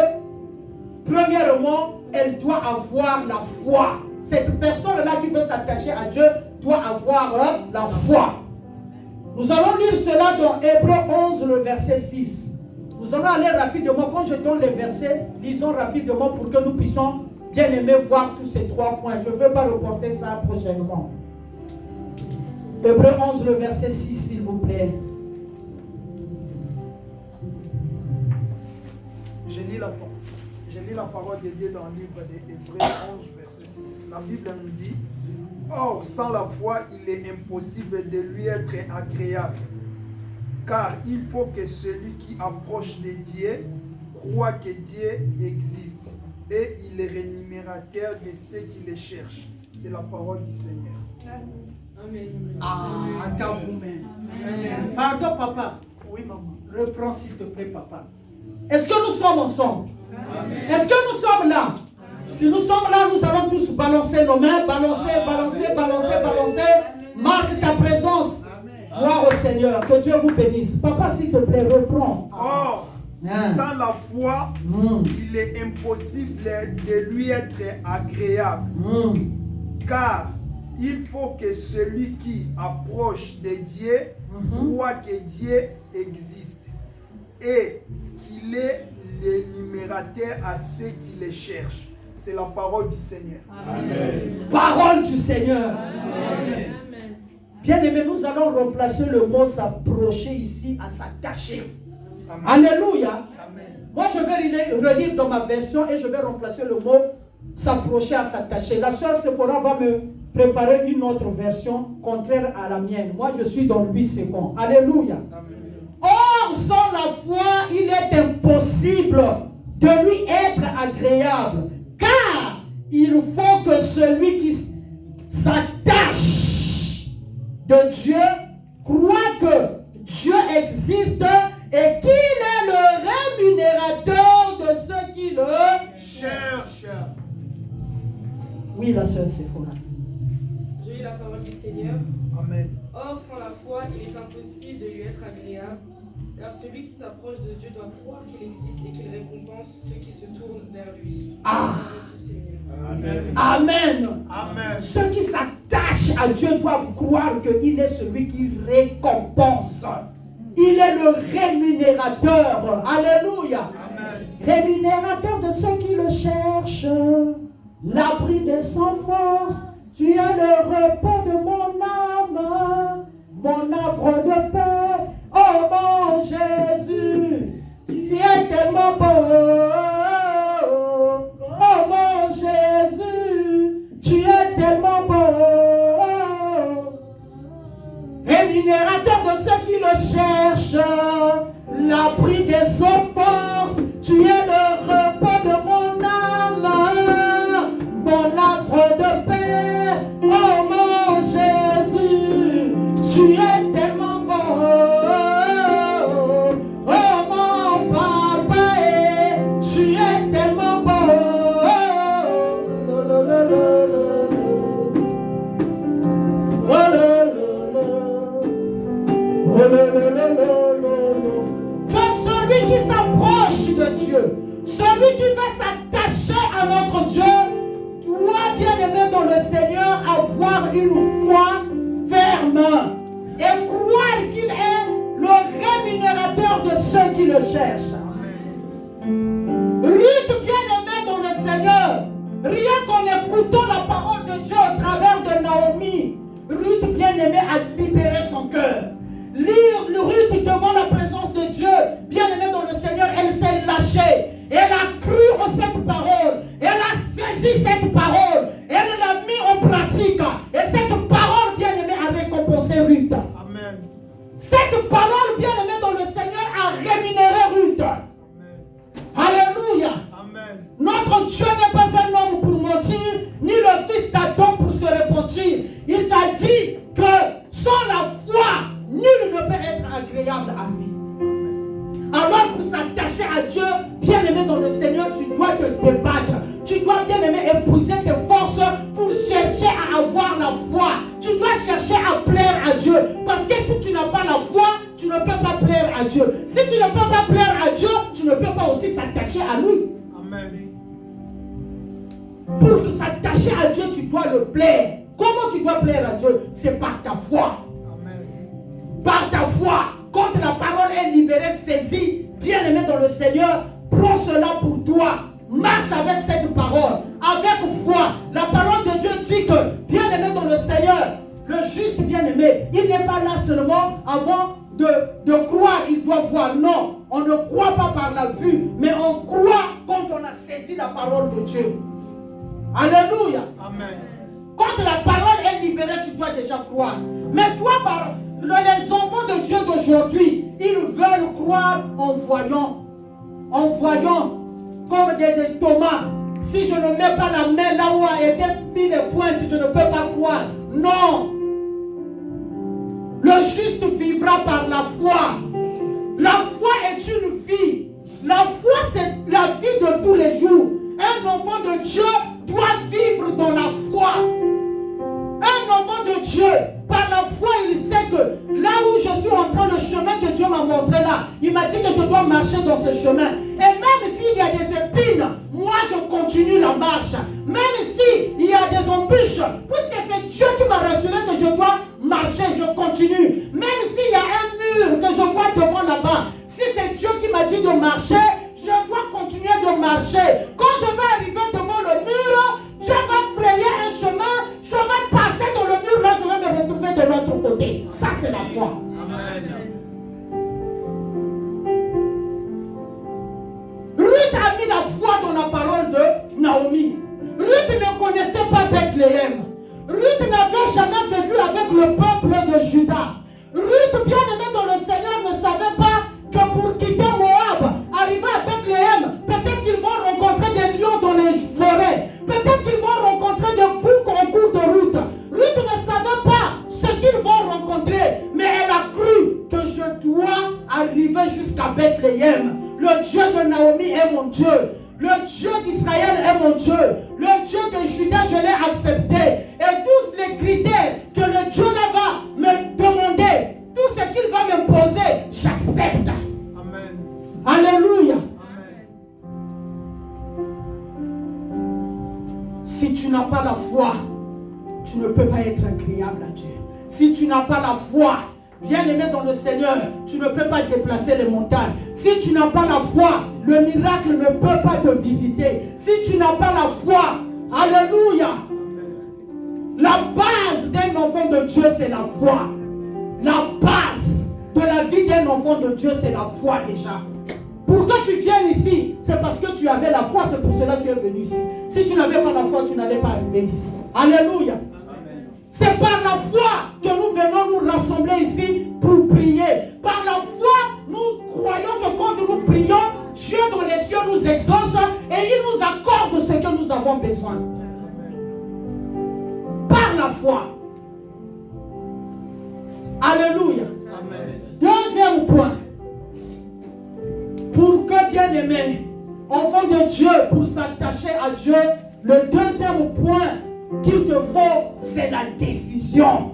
premièrement, elle doit avoir la foi. Cette personne-là qui veut s'attacher à Dieu doit avoir la foi. Nous allons lire cela dans Hébreux 11, le verset 6. Nous allons aller rapidement. Quand je donne les versets, lisons rapidement pour que nous puissions bien aimer voir tous ces 3 points. Je ne veux pas reporter ça prochainement. Hébreux 11, le verset 6, s'il vous plaît. Je lis la parole de Dieu dans le livre de Hébreux 11, verset 6. La Bible nous dit: or, sans la foi, il est impossible de lui être agréable. Car il faut que celui qui approche de Dieu croit que Dieu existe. Et il est rémunérateur de ceux qui le cherchent. C'est la parole du Seigneur. Amen. Attends vous-même. Pardon, papa. Oui, maman. Reprends, s'il te plaît, papa. Est-ce que nous sommes ensemble? Amen. Est-ce que nous sommes là? Si nous sommes là, nous allons tous balancer nos mains, balancer. Marque ta présence. Gloire au Seigneur. Que Dieu vous bénisse. Papa, s'il te plaît, reprends. Or, sans la foi, il est impossible de lui être agréable. Car il faut que celui qui approche de Dieu croit que Dieu existe et qu'il est le numérateur à ceux qui le cherchent. C'est la parole du Seigneur. Amen. Parole du Seigneur. Amen. Bien aimé, nous allons remplacer le mot s'approcher ici à s'attacher. Alléluia. Amen. Moi, je vais relire dans ma version et je vais remplacer le mot s'approcher à s'attacher. La sœur Sephora va me préparer une autre version contraire à la mienne. Moi, je suis dans 8 secondes. Alléluia. Amen. Or, sans la foi, il est impossible de lui être agréable. Car il faut que celui qui s'attache de Dieu croit que Dieu existe et qu'il est le rémunérateur de ceux qui le cherchent. Oui, la sœur Sephora. Je lis la parole du Seigneur. Amen. Or, sans la foi, il est impossible de lui être agréable, car celui qui s'approche de Dieu doit croire qu'il existe et qu'il récompense ceux qui se tournent vers lui. Amen. Amen. Amen. Ceux qui s'attachent à Dieu doivent croire qu'il est celui qui récompense. Il est le rémunérateur. Alléluia. Amen. Rémunérateur de ceux qui le cherchent. L'abri des sans force. Tu es le repos de mon âme. Mon havre de paix. Oh mon Jésus. Tu es tellement beau. Oh mon Jésus, tu es tellement beau. Rémunérateur de ceux qui le cherchent, l'abri des forces, tu es le repos de mon âme, mon havre de paix. Oh mon Jésus, tu es tellement beau. Oh mon papa, tu es tellement beau. Que celui qui s'approche de Dieu, celui qui veut s'attacher à notre Dieu, doit bien aimer dans le Seigneur avoir une foi ferme et croire ceux qui le cherchent. Ruth, bien-aimée dans le Seigneur, rien qu'en écoutant la parole de Dieu au travers de Naomi, Ruth, bien-aimée, a libéré son cœur. Ruth, devant la présence de Dieu, bien-aimée dans le Seigneur, elle s'est lâchée. Elle a cru en cette parole. Elle a saisi cette parole. Elle l'a mis en pratique. Et cette parole, bien-aimée, a récompensé Ruth. Amen. Cette parole, bien-aimée dans le Seigneur, a rémunéré Ruth. Amen. Alléluia. Amen. Notre Dieu n'est pas un homme pour mentir, ni le fils d'Adam pour se repentir. Il a dit que sans la foi, nul ne peut être agréable à lui. Alors pour s'attacher à Dieu, bien-aimé dans le Seigneur, tu dois te débattre. Tu dois, bien-aimé, épouser tes forces pour chercher à avoir la foi. Tu dois chercher à plaire à Dieu. Parce que si tu n'as pas la foi, tu ne peux pas plaire à Dieu. Si tu ne peux pas plaire à Dieu, tu ne peux pas aussi s'attacher à lui. Amen. Pour te s'attacher à Dieu, tu dois le plaire. Comment tu dois plaire à Dieu? C'est par ta foi. Amen. Par ta foi. Quand la parole est libérée, saisie, bien-aimé dans le Seigneur, prends cela pour toi. Marche avec cette parole, avec foi. La parole de Dieu dit que, bien-aimé dans le Seigneur, le juste bien-aimé, il n'est pas là seulement avant de croire, il doit voir. Non, on ne croit pas par la vue, mais on croit quand on a saisi la parole de Dieu. Alléluia. Amen. Quand la parole est libérée, tu dois déjà croire. Mais toi, les enfants de Dieu d'aujourd'hui, ils veulent croire en voyant comme des tomates. Si je ne mets pas la main là où a été mis les pointes, je ne peux pas croire. Non. Le juste vivra par la foi. La foi est une vie. La foi, c'est la vie de tous les jours. Un enfant de Dieu doit vivre dans la foi. Un enfant de Dieu, par la foi, il sait que là où je suis en train, le chemin que Dieu m'a montré là, il m'a dit que je dois marcher dans ce chemin. Et même s'il y a des épines, moi je continue la marche. Même s'il y a des embûches, puisque c'est Dieu qui m'a rassuré que je dois marcher, je continue. Même s'il y a un mur que je vois devant là-bas, si c'est Dieu qui m'a dit de marcher, je dois continuer de marcher. Quand je vais arriver devant le mur, Dieu va frayer un chemin, je vais passer dans le mur, là je vais me retrouver de l'autre côté. Ça c'est la foi. Amen. Ruth a mis la foi dans la parole de Naomi. Ruth ne connaissait pas Bethléem. Ruth n'avait jamais vécu avec le peuple de Juda. Ruth, bien-aimée dans le Seigneur, ne savait pas que pour quitter Moab, arriver à Bethléem, peut-être qu'ils vont rencontrer des lions dans les forêts. Peut-être qu'ils vont rencontrer des boucs en cours de route. Ruth ne savait pas ce qu'ils vont rencontrer, mais elle a cru que je dois arriver jusqu'à Bethléem. Le Dieu de Naomi est mon Dieu. Le Dieu d'Israël est mon Dieu. Le Dieu de Juda, je l'ai accepté. Et tous les critères que le Dieu là va me demander, tout ce qu'il va m'imposer, j'accepte. Amen. Alléluia. Amen. Si tu n'as pas la foi, tu ne peux pas être agréable à Dieu. Si tu n'as pas la foi, bien-aimé dans le Seigneur, tu ne peux pas déplacer les montagnes. Si tu n'as pas la foi, le miracle ne peut pas te visiter. Si tu n'as pas la foi, alléluia. La base d'un enfant de Dieu, c'est la foi. La base de la vie d'un enfant de Dieu, c'est la foi déjà. Pour que tu viennes ici, c'est parce que tu avais la foi, c'est pour cela que tu es venu ici. Si tu n'avais pas la foi, tu n'allais pas arriver ici. Alléluia. C'est par la foi que nous venons nous rassembler ici pour prier. Par la foi, nous croyons que quand nous prions, Dieu dans les cieux nous exauce et il nous accorde ce que nous avons besoin. Par la foi. Alléluia. Amen. Deuxième point. Pour que, bien-aimé, enfant de Dieu, pour s'attacher à Dieu, le deuxième point qu'il te faut, c'est la décision.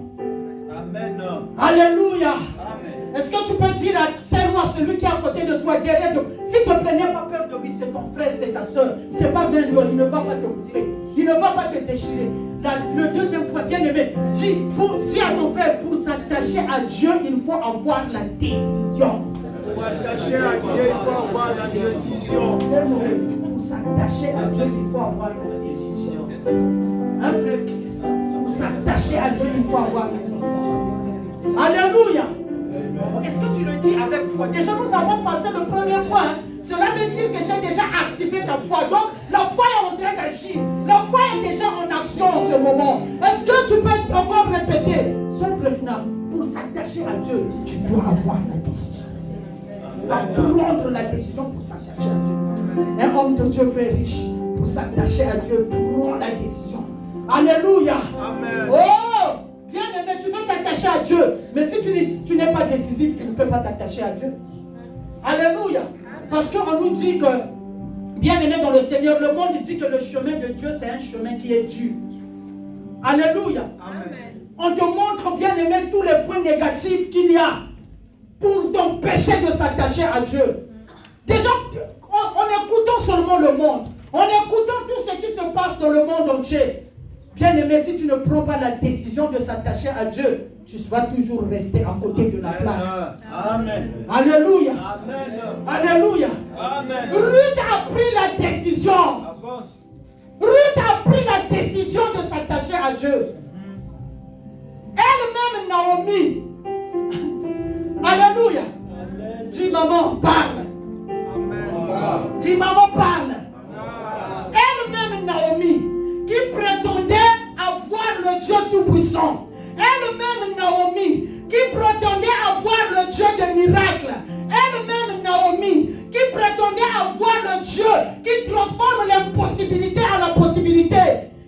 Amen. Alléluia. Amen. Est-ce que tu peux dire à celui qui est à côté de toi, derrière toi, s'il te plaît, n'aie pas peur de lui, c'est ton frère, c'est ta soeur. C'est pas un lion, il ne va pas te bouffer. Il ne va pas te déchirer. Le deuxième point, bien-aimé, dis à ton frère, pour s'attacher à Dieu, il faut avoir la décision. s'attacher à Dieu, il faut avoir la décision. Pour s'attacher à Dieu, il faut avoir une décision. Un frère Christ, pour s'attacher à Dieu, il faut avoir une décision. Alléluia. Est-ce que tu le dis avec foi? Déjà, nous avons passé le premier point. Cela veut dire que j'ai déjà activé ta foi. Donc, la foi est en train d'agir. La foi est déjà en action en ce moment. Est-ce que tu peux encore répéter? Pour s'attacher à Dieu, tu dois avoir la décision. Tu dois prendre la décision pour s'attacher à Dieu. Un homme de Dieu vrai riche, pour s'attacher à Dieu, prend la décision. Alléluia. Amen. Oh, bien aimé, tu veux t'attacher à Dieu. Mais si tu n'es pas décisif, tu ne peux pas t'attacher à Dieu. Alléluia. Parce qu'on nous dit que, bien aimé dans le Seigneur, le monde dit que le chemin de Dieu, c'est un chemin qui est dur. Alléluia. Amen. On te montre, bien aimé, tous les points négatifs qu'il y a pour t'empêcher de s'attacher à Dieu. Déjà, en écoutant seulement le monde, en écoutant tout ce qui se passe dans le monde entier, bien aimé, si tu ne prends pas la décision de s'attacher à Dieu, tu vas toujours rester à côté de la plaque. Amen. Alléluia. Amen. Alléluia. Amen. Ruth a pris la décision. Avance. Ruth a pris la décision de s'attacher à Dieu. Elle-même, Naomi. Alléluia. Dis maman, parle. Amen. Dis maman, parle. Elle-même, Naomi, qui prétendait avoir le Dieu Tout-Puissant. Elle-même, Naomi, qui prétendait avoir le Dieu des miracles. Elle-même, Naomi, qui prétendait avoir le Dieu qui transforme l'impossibilité à la possibilité.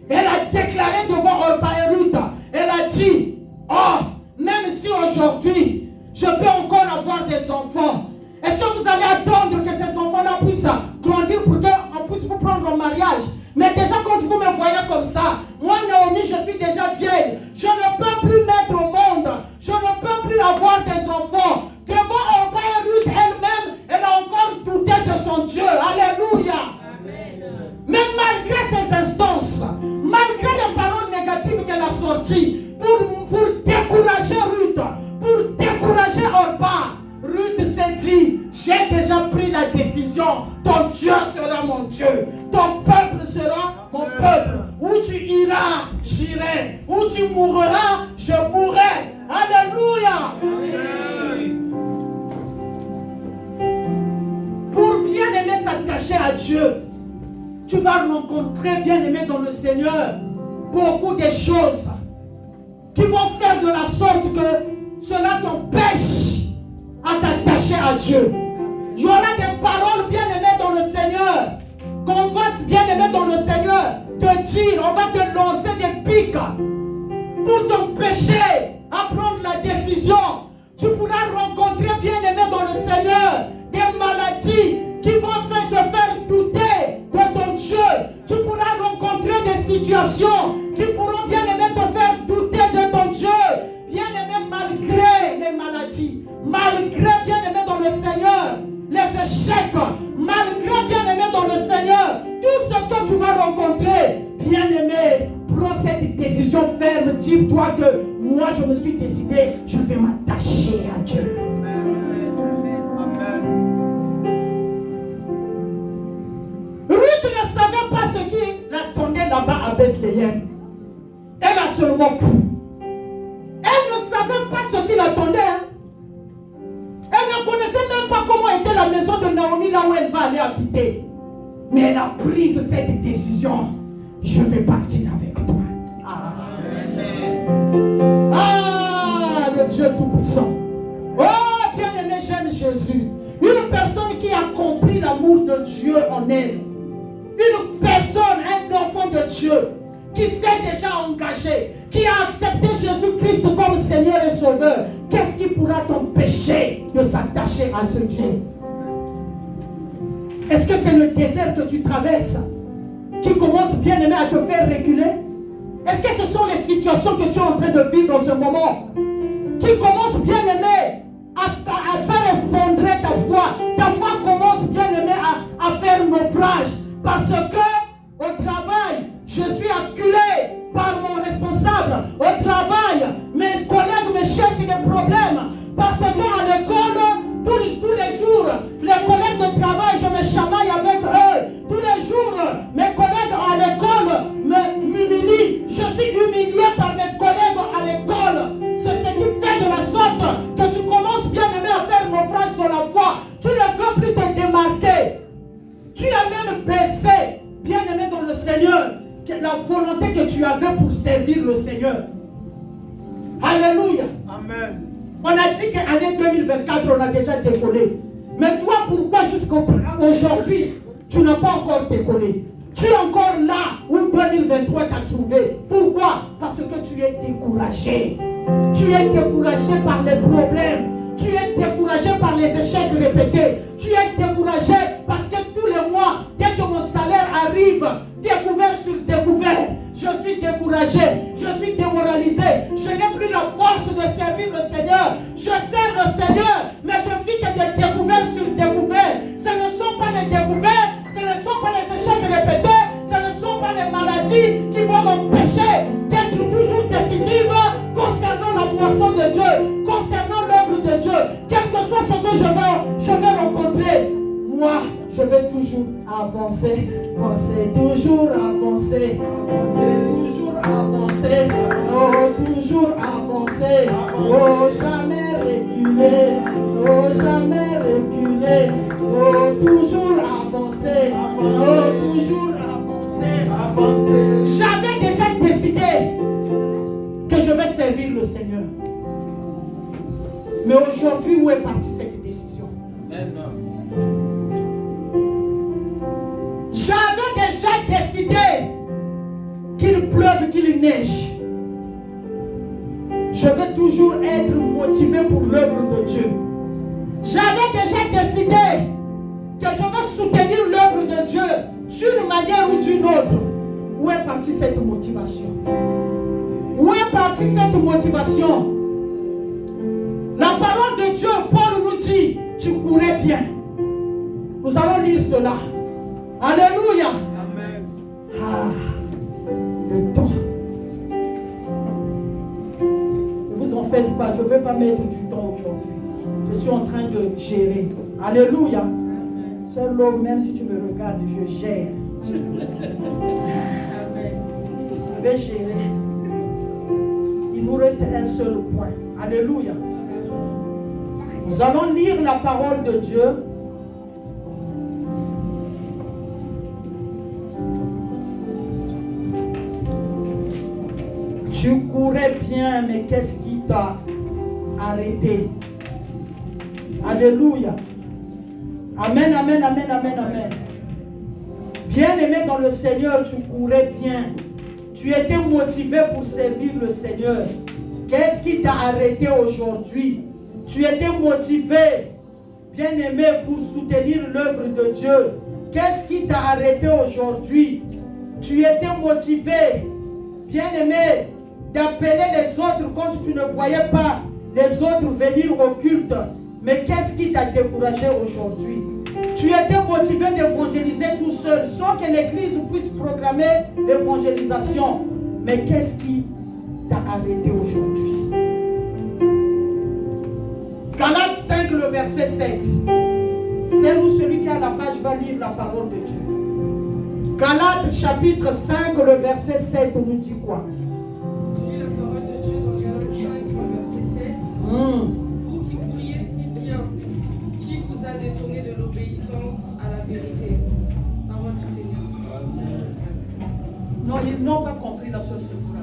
Elle a déclaré devant Orpa et Ruth. Elle a dit, oh, même si aujourd'hui, je peux encore avoir des enfants, est-ce que vous allez attendre que ces enfants-là puissent grandir pour qu'on puisse vous prendre en mariage? Mais déjà, quand vous me voyez comme ça, moi, Naomi, je suis déjà vieille. Je ne peux plus mettre au monde. Je ne peux plus avoir des enfants. Devant Orpa et Ruth elle-même, elle a encore douté de son Dieu. Alléluia. Amen. Mais malgré ces instances, malgré les paroles négatives qu'elle a sorties, pour décourager Ruth, pour décourager Orpa, Ruth s'est dit, j'ai déjà pris la décision. Ton Dieu sera mon Dieu. Ton peuple sera mon peuple. Où tu iras, j'irai. Où tu mourras, je mourrai. Alléluia. Pour bien aimer s'attacher à Dieu, tu vas rencontrer, bien aimé dans le Seigneur, beaucoup de choses qui vont faire de la sorte que cela t'empêche à t'attacher à Dieu. Il y aura des paroles bien aimées dans le Seigneur, qu'on va bien aimer dans le Seigneur te dire, on va te lancer des pics pour t'empêcher à prendre la décision. Tu pourras rencontrer bien aimé dans le Seigneur des maladies qui vont te faire douter de ton Dieu. Tu pourras rencontrer des situations qui pourront bien aimé te faire douter de ton Dieu. Bien aimé malgré les maladies, malgré bien aimé dans le Seigneur, les échecs, malgré bien aimé dans le Seigneur, tout ce que tu vas rencontrer, bien aimé, prends cette décision ferme, dis-toi que moi je me suis décidé, je vais m'attacher à Dieu. Amen. Ruth ne savait pas ce qui l'attendait là-bas à Bethléem. Elle a seulement cru. Elle ne savait pas ce qui l'attendait. Elle ne connaissait même pas comment était la maison de Naomi là où elle va aller habiter. Mais elle a pris cette décision. Je vais partir avec toi. Ah, le Dieu Tout-Puissant. Oh, bien-aimé, j'aime Jésus. Une personne qui a compris l'amour de Dieu en elle. Une personne, un enfant de Dieu, qui s'est déjà engagé, qui a accepté Jésus-Christ comme Seigneur et Sauveur. Qu'est-ce qui pourra t'empêcher de s'attacher à ce Dieu? Est-ce que c'est le désert que tu traverses qui commence, bien aimé, à te faire reculer? Est-ce que ce sont les situations que tu es en train de vivre en ce moment qui commencent, bien aimé, à faire effondrer ta foi? Ta foi commence, bien aimé, à faire naufrage parce que au travail, je suis acculé par mon responsable. Au travail, mes collègues me cherchent des problèmes parce qu'à l'école, tous les jours, la volonté que tu avais pour servir le Seigneur. Alléluia. Amen. On a dit qu'en année 2024, on a déjà décollé. Mais toi, pourquoi jusqu'à aujourd'hui, tu n'as pas encore décollé? Tu es encore là où 2023 t'a trouvé. Pourquoi? Parce que tu es découragé. Tu es découragé par les problèmes. Tu es découragé par les échecs répétés. Tu es découragé parce que tous les mois, dès que mon salaire arrive, découvert sur découvert, je suis découragé, je suis démoralisé. Je n'ai plus la force de servir le Seigneur. Je sers le Seigneur, mais je vis que des découvertes sur découvertes. Ce ne sont pas les découvertes, ce ne sont pas les échecs répétés, ce ne sont pas les maladies qui vont m'empêcher d'être toujours décisive concernant la moisson de Dieu, concernant l'œuvre de Dieu. Quel que soit ce que je vais rencontrer, moi, je vais toujours avancer, toujours avancer, toujours avancer, oh, toujours avancer, oh, jamais reculer, oh, jamais reculer, oh, toujours avancer, oh, toujours avancer. J'avais déjà décidé que je vais servir le Seigneur. Mais aujourd'hui, où est partie cette décision? J'avais déjà décidé qu'il pleuve, qu'il neige. Je veux toujours être motivé pour l'œuvre de Dieu. J'avais déjà décidé que je veux soutenir l'œuvre de Dieu d'une manière ou d'une autre. Où est partie cette motivation? Où est partie cette motivation? La parole de Dieu, Paul nous dit, tu courais bien. Nous allons lire cela. Alléluia. Amen. Ah, le temps. Ne vous en faites pas, je ne vais pas mettre du temps aujourd'hui. Je suis en train de gérer. Alléluia. Seul l'homme, même si tu me regardes, je gère. Je vais gérer. Il nous reste un seul point. Alléluia. Nous allons lire la parole de Dieu. Tu courais bien, mais qu'est-ce qui t'a arrêté? Alléluia. Amen, amen, amen, amen, amen. Bien-aimé dans le Seigneur, tu courais bien. Tu étais motivé pour servir le Seigneur. Qu'est-ce qui t'a arrêté aujourd'hui? Tu étais motivé, bien-aimé, pour soutenir l'œuvre de Dieu. Qu'est-ce qui t'a arrêté aujourd'hui? Tu étais motivé, bien-aimé, d'appeler les autres quand tu ne voyais pas les autres venir au culte. Mais qu'est-ce qui t'a découragé aujourd'hui? Tu étais motivé d'évangéliser tout seul, sans que l'église puisse programmer l'évangélisation. Mais qu'est-ce qui t'a arrêté aujourd'hui? Galates 5, le verset 7. C'est où celui qui a la page va lire la parole de Dieu. Galates chapitre 5, le verset 7 nous dit quoi? Je lis la parole de Dieu dans Galates 5, le verset 7. Vous qui courriez si bien, qui vous a détourné de l'obéissance à la vérité? Parole du Seigneur. Non, ils n'ont pas compris la seule secours.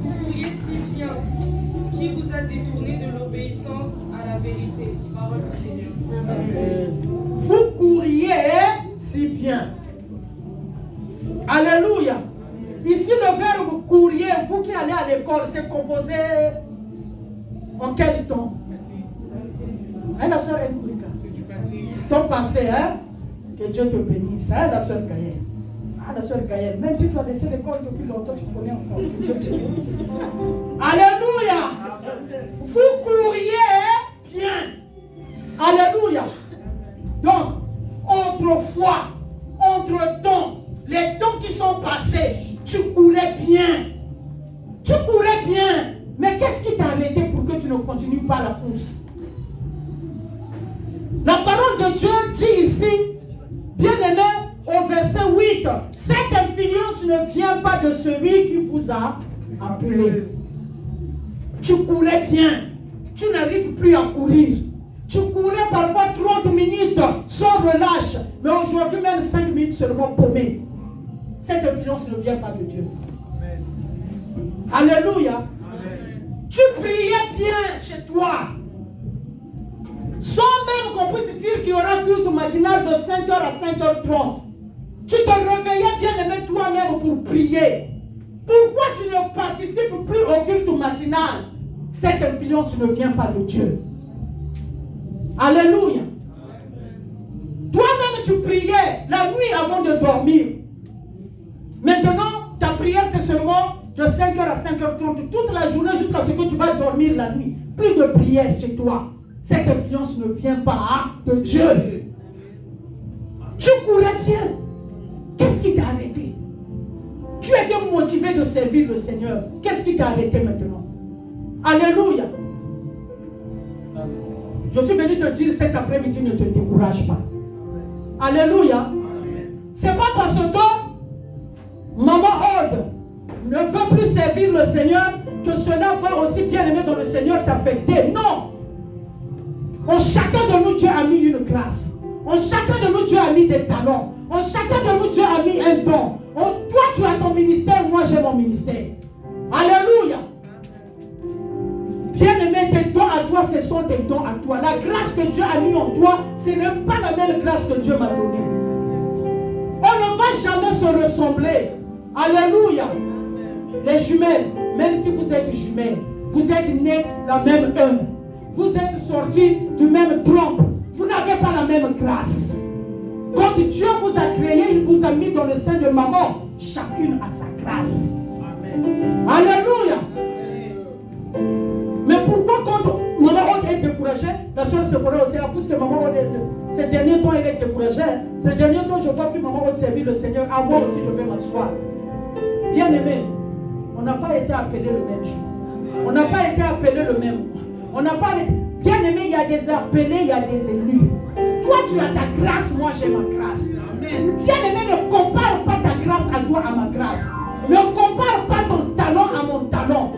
Vous courriez si bien, qui vous a détourné de l'obéissance à la vérité? Parole du Seigneur. Vous courriez si bien. Alléluia. Ici, le verbe courrier, vous qui allez à l'école, c'est composé en quel temps? Hein, la soeur Nkourika? Ton passé, hein? Que Dieu te bénisse, hein, la soeur Gaëlle. Ah, la soeur Gaëlle, même si tu as laissé l'école depuis longtemps, tu connais encore. Que Dieu te bénisse. Alléluia. Vous courriez bien. Alléluia. Donc, autrefois, entre-temps, les temps qui sont passés, tu courais bien. Tu courais bien. Mais qu'est-ce qui t'a arrêté pour que tu ne continues pas la course? La parole de Dieu dit ici, bien-aimé, au verset 8, cette influence ne vient pas de celui qui vous a appelé. Tu courais bien. Tu n'arrives plus à courir. Tu courais parfois 30 minutes sors, relâche. Mais aujourd'hui, même 5 minutes seulement paumé. Cette influence ne vient pas de Dieu. Amen. Alléluia. Amen. Tu priais bien chez toi. Sans même qu'on puisse dire qu'il y aura culte matinal de 5h à 5h30. Tu te réveillais bien aimé toi-même pour prier. Pourquoi tu ne participes plus au culte matinal? Cette influence ne vient pas de Dieu. Alléluia. Toi-même tu priais la nuit avant de dormir. Maintenant, ta prière c'est seulement de 5h à 5h30 toute la journée jusqu'à ce que tu vas dormir la nuit. Plus de prière chez toi. Cette influence ne vient pas de Dieu. Tu courais bien. Qu'est-ce qui t'a arrêté? Tu étais motivé de servir le Seigneur. Qu'est-ce qui t'a arrêté maintenant? Alléluia. Je suis venu te dire cet après-midi, ne te décourage pas. Alléluia. C'est pas parce que Maman Aude ne veut plus servir le Seigneur que cela va aussi bien aimer dans le Seigneur t'affecter. Non. En chacun de nous, Dieu a mis une grâce. En chacun de nous, Dieu a mis des talents. En chacun de nous, Dieu a mis un don. Toi, tu as ton ministère, moi, j'ai mon ministère. Alléluia. Bien-aimé, tes dons à toi, ce sont tes dons à toi. La grâce que Dieu a mis en toi, ce n'est pas la même grâce que Dieu m'a donnée. On ne va jamais se ressembler. Alléluia. Les jumelles, même si vous êtes jumelles, vous êtes nés la même heure. Vous êtes sortis du même trompe. Vous n'avez pas la même grâce. Quand Dieu vous a créé, il vous a mis dans le sein de maman. Chacune a sa grâce. Amen. Alléluia. Mais pourquoi quand maman est découragée, la soeur se pourrait aussi, puisque maman ces derniers temps elle est découragée. Ces derniers temps, je ne vois plus maman servir le Seigneur. À moi aussi, je vais m'asseoir. Bien aimé, on n'a pas été appelé le même jour. On n'a pas été appelé le même mois. On n'a pas. Bien aimé, il y a des appelés, il y a des élus. Toi, tu as ta grâce, moi j'ai ma grâce. Bien aimé, ne compare pas ta grâce à toi, à ma grâce. Ne compare pas ton talent à mon talent.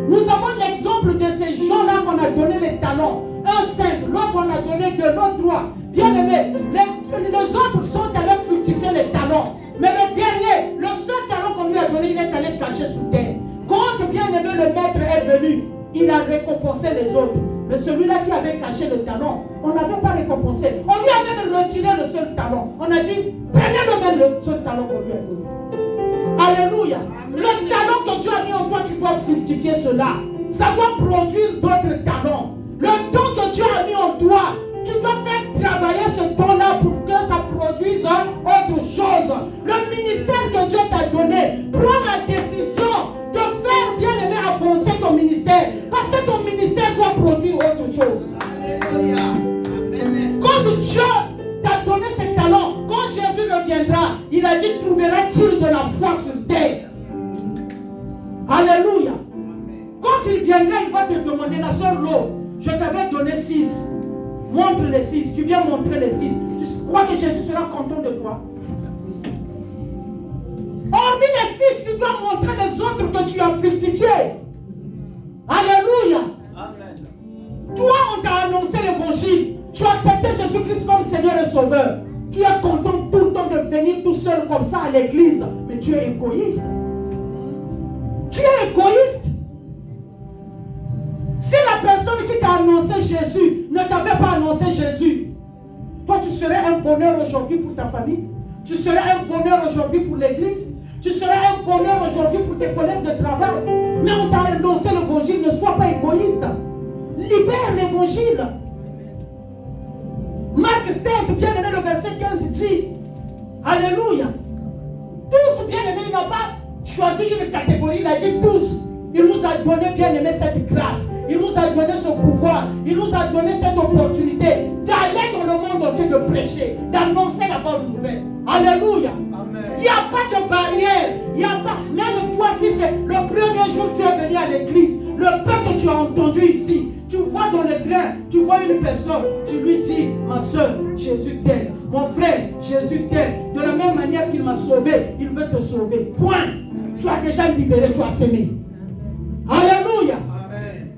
Nous avons l'exemple de ces gens-là qu'on a donné les talents. Un 5, l'autre on a donné 2, l'autre 3. Bien aimé, les autres sont allés fructifier les talents. Mais le dernier, le seul talent qu'on lui a donné, il est allé cacher sous terre. Quand bien aimé le maître est venu, il a récompensé les autres. Mais celui-là qui avait caché le talent, on n'avait pas récompensé. On lui a même retiré le seul talent. On a dit, prenez-le même le seul talent qu'on lui a donné. Alléluia. Le talent que Dieu a mis en toi, tu dois fructifier cela. Ça doit produire d'autres talents. Le don que Dieu a mis en toi, tu dois faire travailler ce don-là pour que ça produise autre chose. Le ministère que Dieu t'a donné, prends la décision de faire bien aimer avancer ton ministère. Parce que ton ministère doit produire autre chose. Alléluia. Amen. Quand Dieu t'a donné ces talents, quand Jésus reviendra, il a dit, trouverait-il de la foi sur terre? Alléluia. Quand il viendra, il va te demander, la sœur Lo, je t'avais donné 6. Montre les 6. Tu viens montrer les 6. Tu crois que Jésus sera content de toi? Hormis les 6, tu dois montrer les autres que tu as fructifiés. Alléluia. Amen. Toi, on t'a annoncé l'évangile. Tu as accepté Jésus-Christ comme Seigneur et Sauveur. Tu es content tout le temps de venir tout seul comme ça à l'église. Mais tu es égoïste. Tu es égoïste. Si la personne qui t'a annoncé Jésus ne t'avait pas annoncé Jésus, toi tu serais un bonheur aujourd'hui pour ta famille. Tu serais un bonheur aujourd'hui pour l'église. Tu serais un bonheur aujourd'hui pour tes collègues de travail. Mais on t'a annoncé l'évangile, ne sois pas égoïste. Libère l'évangile. Marc 16, bien aimé, le verset 15 dit, alléluia. Tous, bien aimé, il n'a pas choisi une catégorie, il a dit tous. Il nous a donné, bien aimé, cette grâce. Il nous a donné ce pouvoir. Il nous a donné cette opportunité d'aller dans le monde entier, de prêcher, d'annoncer la bonne nouvelle. Alléluia. Il n'y a pas de barrière. Il n'y a pas, même toi, si c'est le premier jour que tu es venu à l'église, le peu que tu as entendu ici, tu vois dans le train, tu vois une personne, tu lui dis, ma soeur, Jésus t'aime. Mon frère, Jésus t'aime. De la même manière qu'il m'a sauvé, il veut te sauver. Point. Tu as déjà libéré, tu as semé. Alléluia. Amen.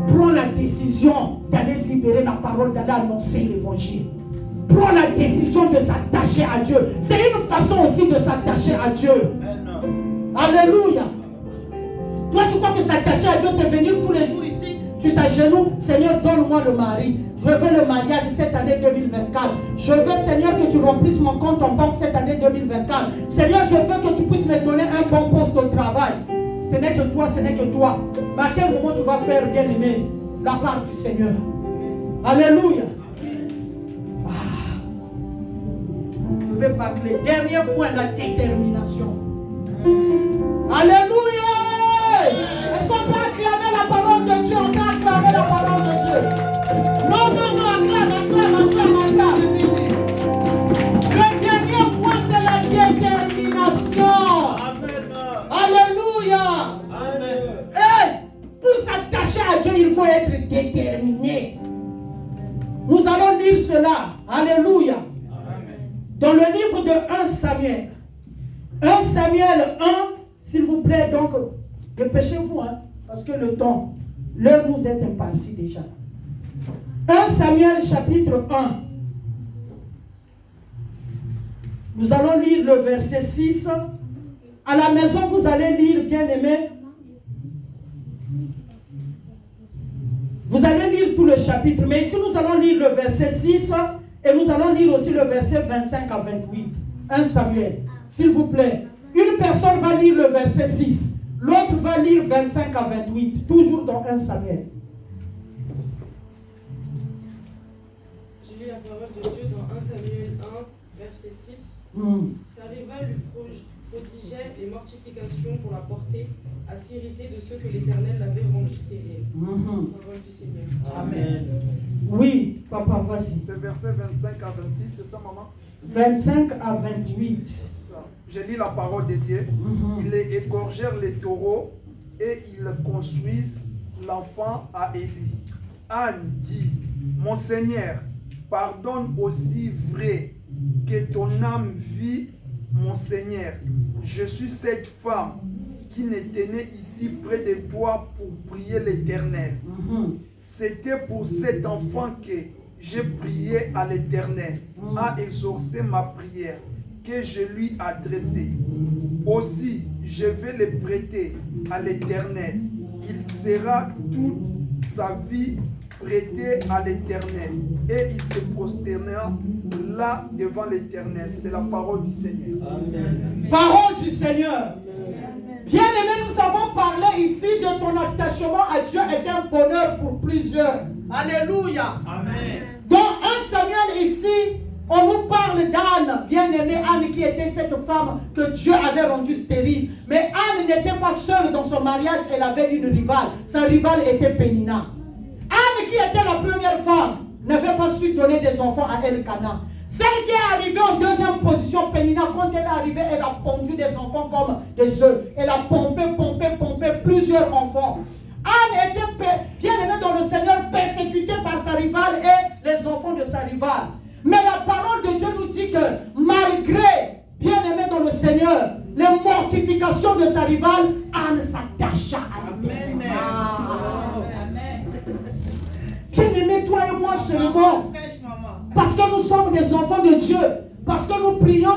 Prends la décision d'aller libérer la parole, d'aller annoncer l'évangile. prend la décision de s'attacher à Dieu. C'est une façon aussi de s'attacher à Dieu. Alléluia. Toi, tu crois que s'attacher à Dieu, c'est venir tous les jours ici, tu t'agenouilles, Seigneur, donne-moi le mari. Je veux le mariage cette année 2024. Je veux, Seigneur, que tu remplisses mon compte en banque cette année 2024. Seigneur, je veux que tu puisses me donner un bon poste au travail. Ce n'est que toi, ce n'est que toi. Mais à quel moment tu vas faire, bien aimé, la part du Seigneur? Alléluia. Je vais parler. Dernier point, la détermination. Alléluia. Est-ce qu'on peut acclamer la parole de Dieu? On peut acclamer la parole de Dieu. Non, acclame. Le dernier point, c'est la détermination. Amen. Alléluia. Amen. Et pour s'attacher à Dieu, il faut être déterminé. Nous allons lire cela. Alléluia. Amen. Dans le livre de 1 Samuel. 1 Samuel 1, s'il vous plaît, donc, dépêchez-vous, parce que l'heure nous est impartie déjà. 1 Samuel chapitre 1. Nous allons lire le verset 6. À la maison, vous allez lire, bien aimé. Vous allez lire tout le chapitre, mais ici nous allons lire le verset 6 et nous allons lire aussi le verset 25 à 28. 1 Samuel, s'il vous plaît. Une personne va lire le verset 6, l'autre va lire 25 à 28, toujours dans 1 Samuel. Je lis la parole de Dieu dans 1 Samuel 1, verset 6. Sa rivale lui prodigeait les mortifications pour la porter à s'irriter de ceux que l'Éternel l'avait rendu stérile. Parole du Seigneur. Amen. Oui, papa, vas-y. C'est verset 25 à 26, c'est ça, maman? 25 à 28. Ça. Je lis la parole de Dieu. Ils égorgèrent les taureaux et ils construisent l'enfant à Élie. Anne dit, mon Seigneur, pardonne aussi vrai que ton âme vit, mon Seigneur. Je suis cette femme qui n'était née ici près de toi pour prier l'Éternel. C'était pour cet enfant que j'ai prié à l'Éternel, a exaucé ma prière que je lui adressée. Aussi, je vais le prêter à l'Éternel. Il sera toute sa vie prêté à l'Éternel et il se prosternera là devant l'Éternel. C'est la parole du Seigneur. Amen. Parole du Seigneur. Bien-aimé, nous avons parlé ici de ton attachement à Dieu est un bonheur pour plusieurs. Alléluia. Amen. Dans 1 Samuel ici, on nous parle d'Anne, bien-aimée Anne qui était cette femme que Dieu avait rendue stérile. Mais Anne n'était pas seule dans son mariage, elle avait une rivale. Sa rivale était Pénina. Anne qui était la première femme n'avait pas su donner des enfants à Elkana. Celle qui est arrivée en deuxième position, Pénina, quand elle est arrivée, elle a pondu des enfants comme des œufs. Elle a pompé plusieurs enfants. Anne était bien aimée dans le Seigneur, persécutée par sa rivale et les enfants de sa rivale. Mais la parole de Dieu nous dit que malgré, bien aimée dans le Seigneur, les mortifications de sa rivale, Anne s'attacha à l'Éternel. Bien aimé, toi et moi seulement. Parce que nous sommes des enfants de Dieu. Parce que nous prions,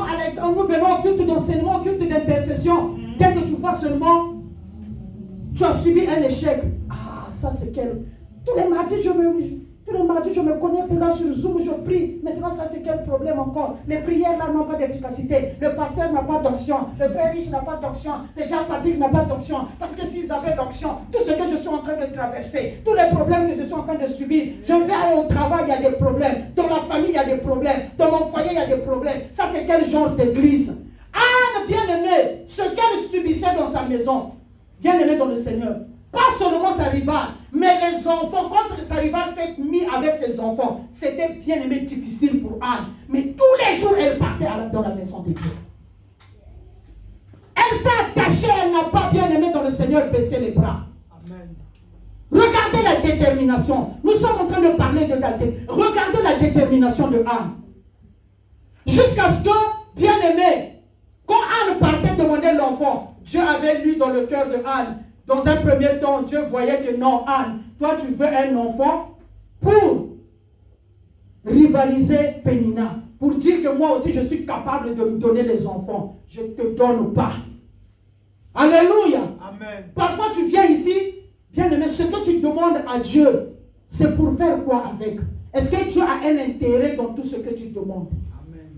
nous venons au culte d'enseignement, au culte d'intercession. Dès que tu vois seulement, tu as subi un échec. Ah, ça c'est quel... Tous les mardis, je me connecte là sur Zoom, je prie. Maintenant, ça c'est quel problème encore? Les prières là n'ont pas d'efficacité. Le pasteur n'a pas d'onction. Le frère riche n'a pas d'onction. Le Jean Patrick n'a pas d'onction. Parce que s'ils avaient d'onction, tout ce que je suis en train de traverser, tous les problèmes que je suis en train de subir, je vais aller au travail, il y a des problèmes. Dans la famille, il y a des problèmes. Dans mon foyer, il y a des problèmes. Ça c'est quel genre d'église? Anne, bien-aimée, ce qu'elle subissait dans sa maison, bien-aimée dans le Seigneur, pas seulement sa rivale, mais les enfants, quand sa rivale s'est mise avec ses enfants, c'était bien aimé difficile pour Anne. Mais tous les jours, elle partait dans la maison de Dieu. Elle s'est attachée, elle n'a pas bien aimé dans le Seigneur baisser les bras. Amen. Regardez la détermination. Nous sommes en train de parler de la détermination. Regardez la détermination de Anne. Jusqu'à ce que, bien aimé, quand Anne partait demander l'enfant, Dieu avait lu dans le cœur de Anne. Dans un premier temps, Dieu voyait que non, Anne, toi tu veux un enfant pour rivaliser Pénina pour dire que moi aussi je suis capable de me donner les enfants. Je ne te donne pas. Alléluia. Amen. Parfois tu viens ici, bien aimé, ce que tu demandes à Dieu, c'est pour faire quoi avec? Est-ce que Dieu a un intérêt dans tout ce que tu demandes? Amen.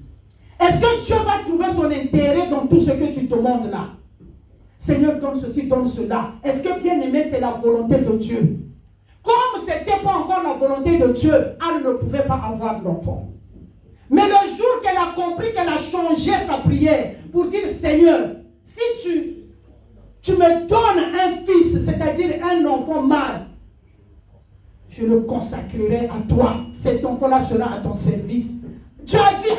Est-ce que Dieu va trouver son intérêt dans tout ce que tu demandes là? Seigneur, donne ceci, donne cela. Est-ce que bien aimé, c'est la volonté de Dieu? Comme ce n'était pas encore la volonté de Dieu, Anne ne pouvait pas avoir l'enfant. Mais le jour qu'elle a compris, qu'elle a changé sa prière pour dire, Seigneur, si tu me donnes un fils, c'est-à-dire un enfant mâle, je le consacrerai à toi. Cet enfant-là sera à ton service. Dieu a dit,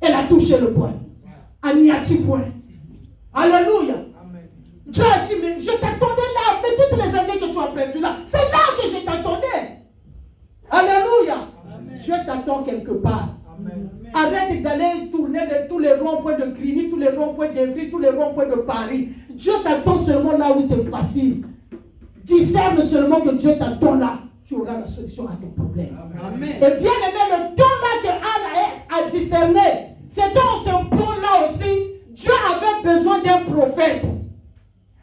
elle a touché le point. Elle n'y a-t-il point. Alléluia. Amen. Dieu a dit, mais je t'attendais là, mais toutes les années que tu as perdu là, c'est là que je t'attendais. Alléluia. Amen. Dieu t'attend quelque part. Amen. Arrête d'aller tourner de tous les ronds-points de Grigny, tous les ronds-points d'Evry, tous les ronds-points de Paris. Dieu t'attend seulement là où c'est facile. Discerne seulement que Dieu t'attend là. Tu auras la solution à ton problème. Amen. Et bien aimé, le temps là que Anne a discerné, c'était en ce point-là aussi, Dieu avait besoin d'un prophète.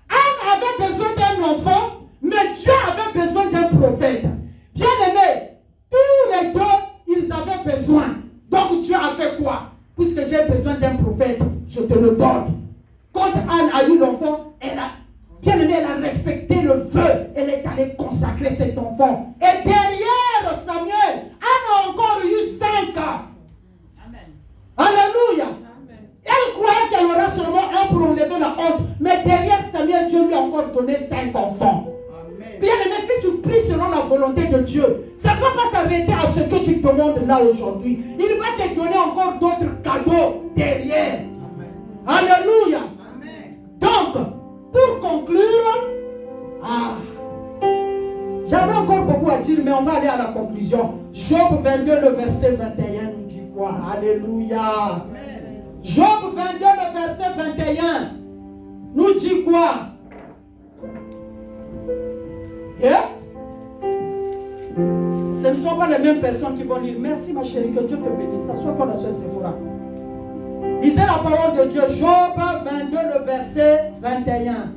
Anne avait besoin d'un enfant, mais Dieu avait besoin d'un prophète. Bien aimé, tous les deux, ils avaient besoin. Donc Dieu a fait quoi? Puisque j'ai besoin d'un prophète, je te le donne. Quand Anne a eu l'enfant, bien aimé, elle a respecté le vœu. Elle est allée consacrer cet enfant. Et derrière Samuel, Anne a encore eu 5 ans. Amen. Alléluia. Amen. Elle croyait qu'elle aura seulement un pour enlever la honte. Mais derrière Samuel, Dieu lui a encore donné 5 enfants. Amen. Bien aimé, si tu pries selon la volonté de Dieu, ça ne va pas s'arrêter à ce que tu demandes là aujourd'hui. Il va te donner encore d'autres cadeaux derrière. Amen. Alléluia. Amen. Donc, pour conclure, j'avais encore beaucoup à dire, mais on va aller à la conclusion. Job 22, le verset 21 nous dit quoi? Alléluia. Amen. Job 22, le verset 21 nous dit quoi? Ce ne sont pas les mêmes personnes qui vont dire merci ma chérie, que Dieu te bénisse. S'assois comme la soeur Sephora. Lisez la parole de Dieu. Job 22, le verset 21.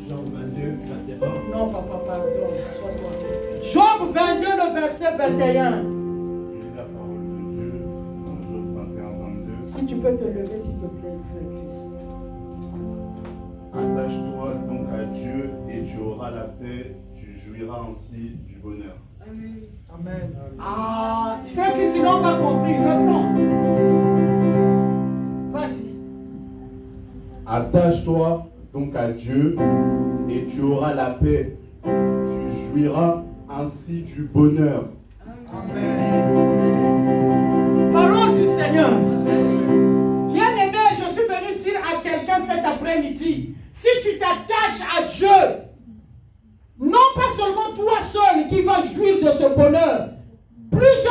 Jean 22, 21. Non, papa, pardon. Sois-toi. Job 22, le verset 21. Lis la parole de Dieu dans Job 21, 22. Si tu peux te lever, s'il te plaît, frère Christ. Attache-toi donc à Dieu et tu auras la paix, tu jouiras ainsi du bonheur. Amen. Amen. Frère Christ, ils n'ont pas compris. Reprends. Vas-y. Attache-toi donc à Dieu et tu auras la paix, tu jouiras ainsi du bonheur. Amen. Parole du Seigneur. Bien-aimé, je suis venu dire à quelqu'un cet après-midi, si tu t'attaches à Dieu, non pas seulement toi seul qui vas jouir de ce bonheur, plus